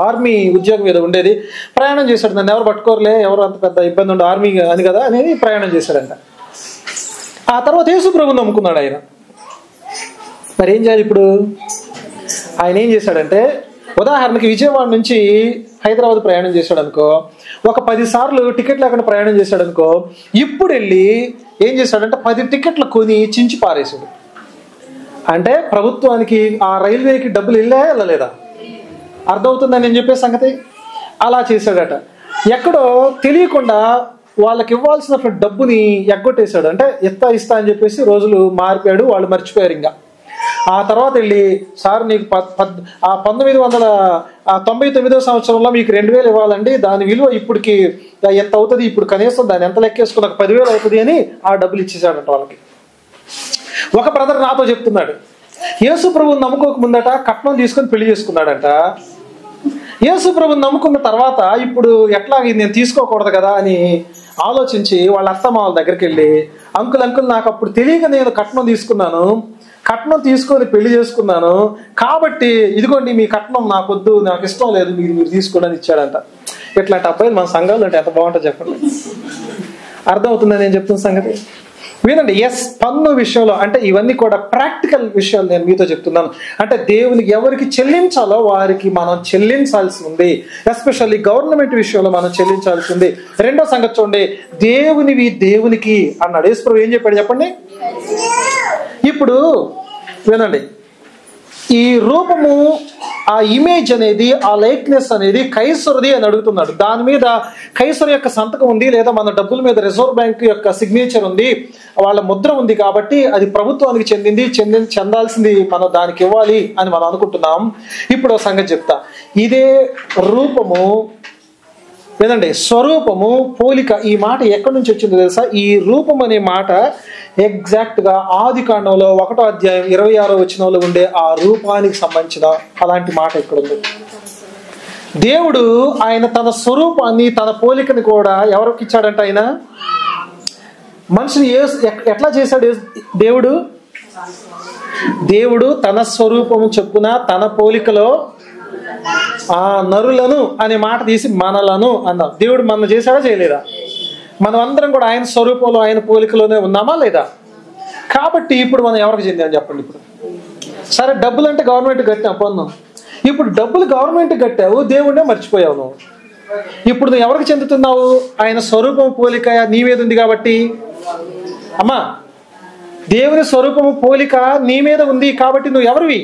ఆర్మీ ఉద్యోగం ఏదో ఉండేది, ప్రయాణం చేశాడు. నన్ను ఎవరు పట్టుకోరలే, ఎవరు అంత పెద్ద ఇబ్బంది ఉండే ఆర్మీ అని కదా అనేది ప్రయాణం చేశాడంట. ఆ తర్వాత యేసు ప్రభుని నమ్ముకున్నాడు ఆయన. మరి ఏం చేయాలి ఇప్పుడు? ఆయన ఏం చేశాడంటే, ఉదాహరణకి విజయవాడ నుంచి హైదరాబాద్ ప్రయాణం చేశాడు అనుకో, ఒక 10 సార్లు టికెట్ లేకుండా ప్రయాణం చేశాడు అనుకో, ఇప్పుడు వెళ్ళి ఏం చేశాడంటే 10 టికెట్లు కొని చించి పారేశాడు. అంటే ప్రభుత్వానికి, ఆ రైల్వేకి డబ్బులు వెళ్ళలేదా? అర్థమవుతుందని నేను చెప్పే సంగతి. అలా చేశాడట. ఎక్కడో తెలియకుండా వాళ్ళకి ఇవ్వాల్సిన డబ్బుని ఎగ్గొట్టేశాడు. అంటే ఇస్తా అని చెప్పేసి రోజులు మారిపోయాడు, వాళ్ళు మర్చిపోయారు. ఇంకా ఆ తర్వాత వెళ్ళి, సార్ నీకు 1999వ సంవత్సరంలో మీకు 2000 ఇవ్వాలండి, దాని విలువ ఇప్పటికి ఎంత అవుతుంది, ఇప్పుడు కనీసం దాన్ని ఎంత లెక్కేసుకుని 10,000 అవుతుంది అని ఆ డబ్బులు ఇచ్చేసాడంట వాళ్ళకి. ఒక బ్రదర్ నాతో చెప్తున్నాడు, యేసు ప్రభువుని నమ్ముకోక ముందట కట్నం తీసుకొని పెళ్లి చేసుకున్నాడంట. యేసు ప్రభువుని నమ్ముకున్న తర్వాత ఇప్పుడు ఎట్లా నేను తీసుకోకూడదు కదా అని ఆలోచించి వాళ్ళ అత్తమామల దగ్గరికి వెళ్ళి, అంకుల్ నాకు అప్పుడు తెలియక నేను కట్నం తీసుకొని పెళ్లి చేసుకున్నాను, కాబట్టి ఇదిగోండి మీ కట్నం నాకొద్దు, నాకు ఇష్టం లేదు, మీరు తీసుకోవడానికి ఇచ్చాడంట. ఇట్లాంటి అబ్బాయిలు మన సంఘంలో అంటే ఎంత బాగుంటుంది చెప్పండి. అర్థమవుతుందని నేను చెప్తున్న సంగతి వినండి. పన్ను విషయంలో అంటే ఇవన్నీ కూడా ప్రాక్టికల్ విషయాలు నేను మీతో చెప్తున్నాను. అంటే దేవునికి ఎవరికి చెల్లించాలో వారికి మనం చెల్లించాల్సి ఉంది. ఎస్పెషల్లీ గవర్నమెంట్ విషయంలో మనం చెల్లించాల్సి ఉంది. రెండో సంగతి చూడండి, దేవునివి దేవునికి అన్నాడు. యేసు ప్రభువు ఏం చెప్పాడు చెప్పండి. ఇప్పుడు వినండి, ఈ రూపము, ఆ ఇమేజ్ అనేది, ఆ లైక్నెస్ అనేది కైసరుది అని అడుగుతున్నాడు. దాని మీద కైసరు యొక్క సంతకం ఉంది, లేదా మన డబ్బుల మీద రిజర్వ్ బ్యాంక్ యొక్క సిగ్నేచర్ ఉంది, వాళ్ళ ముద్ర ఉంది, కాబట్టి అది ప్రభుత్వానికి చెందాల్సింది, మనం దానికి ఇవ్వాలి అని మనం అనుకుంటున్నాం. ఇప్పుడు సంగతి చెప్తా. ఇదే రూపము, వినండి, స్వరూపము, పోలిక, ఈ మాట ఎక్కడి నుంచి వచ్చిందో తెలుసా? ఈ రూపం అనే మాట ఎగ్జాక్ట్ గా ఆదికాండంలో 1వ అధ్యాయం 26వ వచనంలో ఉండే ఆ రూపానికి సంబంధించిన అలాంటి మాట ఇక్కడ ఉంది. దేవుడు ఆయన తన స్వరూపాన్ని, తన పోలికని కూడా ఎవరికి ఇచ్చాడంట? ఆయన మనిషిని ఎట్లా చేశాడు దేవుడు తన స్వరూపము చొప్పున తన పోలికలో ఆ నరులను అనే మాట తీసి మనలను అన్నాం. దేవుడు మన చేశాడా చేయలేదా? మనం అందరం కూడా ఆయన స్వరూపంలో, ఆయన పోలికలోనే ఉన్నామా లేదా? కాబట్టి ఇప్పుడు మనం ఎవరికి చెందామని చెప్పండి. ఇప్పుడు సరే, డబ్బులు అంటే గవర్నమెంట్ కట్టాం పన్ను. ఇప్పుడు డబ్బులు గవర్నమెంట్ కట్టావు, దేవుడినే మర్చిపోయావు నువ్వు. ఇప్పుడు నువ్వు ఎవరికి చెందుతున్నావు? ఆయన స్వరూపం, పోలిక నీ మీద ఉంది కాబట్టి. అమ్మా, దేవుని స్వరూపము, పోలిక నీ మీద ఉంది కాబట్టి నువ్వు ఎవరివి?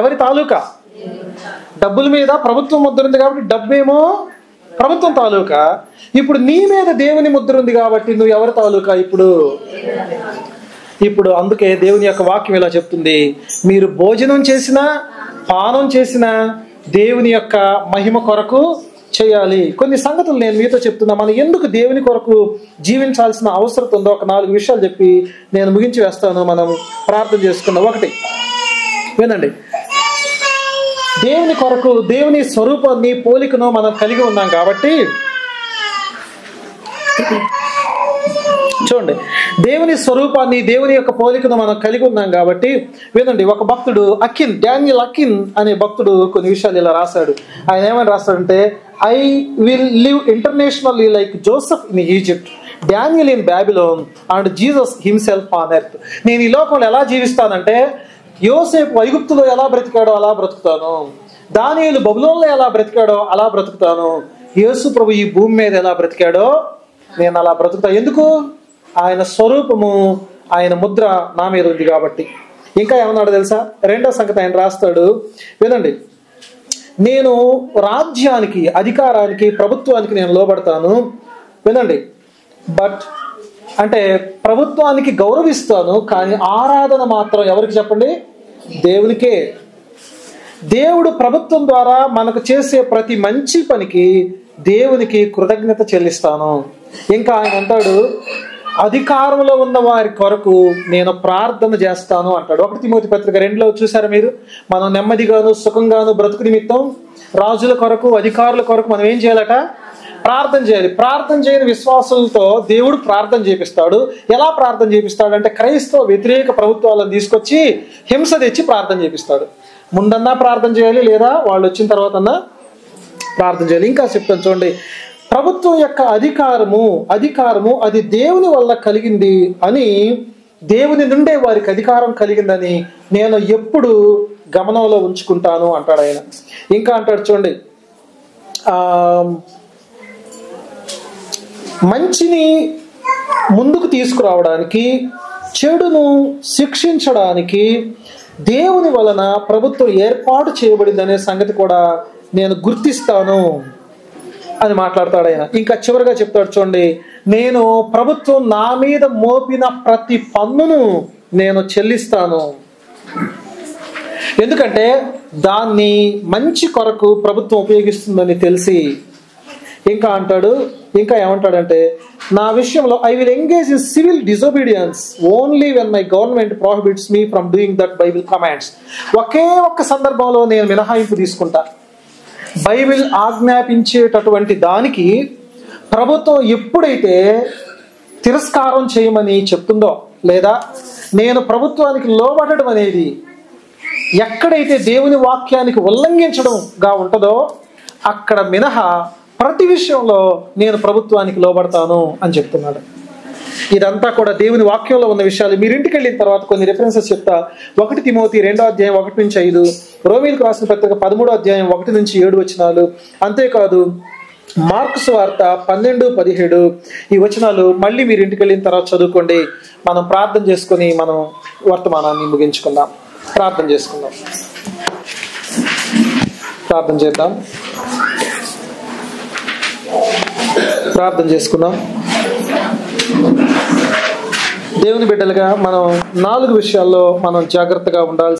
ఎవరి తాలూకా? డబ్బుల మీద ప్రభుత్వం ముద్ర ఉంది కాబట్టి డబ్బేమో ప్రభుత్వం తాలూకా. ఇప్పుడు నీ మీద దేవుని ముద్ర ఉంది కాబట్టి నువ్వు ఎవరి తాలూకా? ఇప్పుడు అందుకే దేవుని యొక్క వాక్యం ఇలా చెప్తుంది, మీరు భోజనం చేసినా పానం చేసినా దేవుని యొక్క మహిమ కొరకు చేయాలి. కొన్ని సంగతులు నేను మీతో చెప్తున్నా. మనం ఎందుకు దేవుని కొరకు జీవించాల్సిన అవసరం ఉందో ఒక 4 విషయాలు చెప్పి నేను ముగించి వేస్తాను. మనం ప్రార్థన చేసుకున్నాం. 1, వినండి, దేవుని కొరకు, దేవుని స్వరూపాన్ని, పోలికను మనం కలిగి ఉన్నాం కాబట్టి దేవుని స్వరూపాన్ని, దేవుని యొక్క పోలికను మనం కలిగి ఉన్నాం కాబట్టి వినండి. ఒక భక్తుడు డానియల్ అకిన్ అనే భక్తుడు కొన్ని విషయాలు ఇలా రాశాడు. ఆయన ఏమని రాస్తాడంటే, I will live internationally like Joseph in Egypt, Daniel in Babylon and Jesus himself on earth. నేను ఈ లోకంలో ఎలా జీవిస్తానంటే, యోసేపు ఐగుప్తులో ఎలా బ్రతికాడో అలా బ్రతుకుతాను, దానియేలు బబులోన్లో ఎలా బ్రతికాడో అలా బ్రతుకుతాను, యేసు ప్రభు ఈ భూమి మీద ఎలా బ్రతికాడో నేను అలా బ్రతుకుతా. ఎందుకు? ఆయన స్వరూపము, ఆయన ముద్ర నా మీద ఉంది కాబట్టి. ఇంకా ఏమన్నాడు తెలుసా? రెండో సంగతి ఆయన రాస్తాడు, వినండి. నేను రాజ్యానికి, అధికారానికి, ప్రభుత్వానికి నేను లోబడతాను. వినండి. బట్ అంటే ప్రభుత్వానికి గౌరవిస్తాను, కానీ ఆరాధన మాత్రం ఎవరికి చెప్పండి? దేవునికే. దేవుడు ప్రభుత్వం ద్వారా మనకు చేసే ప్రతి మంచి పనికి దేవునికి కృతజ్ఞత చెల్లిస్తాను. ఇంకా ఆయన అంటాడు, అధికారంలో ఉన్న వారి కొరకు నేను ప్రార్థన చేస్తాను అంటాడు. 1 తిమోతి పత్రిక 2లో చూసారా మీరు? మనం నెమ్మదిగాను సుఖంగాను బ్రతుకు నిమిత్తం రాజుల కొరకు, అధికారుల కొరకు మనం ఏం చేయాలట? ప్రార్థన చేయాలి. ప్రార్థన చేయని విశ్వాసులతో దేవుడు ప్రార్థన చేపిస్తాడు. ఎలా ప్రార్థన చేపిస్తాడు అంటే, క్రైస్తవ వ్యతిరేక ప్రభుత్వాలను తీసుకొచ్చి హింస తెచ్చి ప్రార్థన చేపిస్తాడు. ముందన్నా ప్రార్థన చేయాలి, లేదా వాళ్ళు వచ్చిన తర్వాత అన్నా ప్రార్థన చేయాలి. ఇంకా చెప్తాను చూడండి. ప్రభుత్వం యొక్క అధికారము అది దేవుని వల్ల కలిగింది అని, దేవుని నుండే వారికి అధికారం కలిగిందని నేను ఎప్పుడు గమనంలో ఉంచుకుంటాను అంటాడు ఆయన. ఇంకా అంటాడు చూడండి, మంచిని ముందుకు తీసుకురావడానికి, చెడును శిక్షించడానికి దేవుని వలన ప్రభుత్వం ఏర్పాటు చేయబడింది అనే సంగతి కూడా నేను గుర్తిస్తాను అని మాట్లాడతాడు ఆయన. ఇంకా చివరిగా చెప్తాడు చూడండి, నేను ప్రభుత్వం నా మీద మోపిన ప్రతి పన్నును నేను చెల్లిస్తాను. ఎందుకంటే దాన్ని మంచి కొరకు ప్రభుత్వం ఉపయోగిస్తుందని తెలిసి. ఇంకా అంటాడు, ఇంకా ఏమంటాడంటే, నా విషయంలో I will engage in civil disobedience only when my government prohibits me from doing that Bible commands. ఒకే ఒక్క సందర్భంలో నేను మినహాయింపు తీసుకుంటా. బైబిల్ ఆజ్ఞాపించేటటువంటి దానికి ప్రభుత్వం ఎప్పుడైతే తిరస్కారం చేయమని చెప్తుందో, లేదా నేను ప్రభుత్వానికి లోబడడం అనేది ఎక్కడైతే దేవుని వాక్యానికి ఉల్లంఘించడంగా ఉంటుందో అక్కడ మినహా ప్రతి విషయంలో నేను ప్రభుత్వానికి లోబడతాను అని చెప్తున్నాడు. ఇదంతా కూడా దేవుని వాక్యంలో ఉన్న విషయాలు. మీరు ఇంటికి వెళ్ళిన తర్వాత కొన్ని రెఫరెన్సెస్ చెప్తా. 1 తిమోతి 2వ అధ్యాయం 1-5, రోమీయులకు రాసిన పత్రిక 13వ అధ్యాయం 1-7 వచనాలు. అంతేకాదు మార్కు సువార్త 12-17 ఈ వచనాలు మళ్ళీ మీరు ఇంటికి వెళ్ళిన తర్వాత చదువుకోండి. మనం ప్రార్థన చేసుకొని మనం వర్తమానాన్ని ముగించుకుందాం. ప్రార్థన చేసుకుందాం. ప్రార్థన చేద్దాం. ప్రార్థన చేసుకుందాం. దేవుని బిడ్డలుగా మనం 4 విషయాల్లో మనం జాగ్రత్తగా ఉండాలి.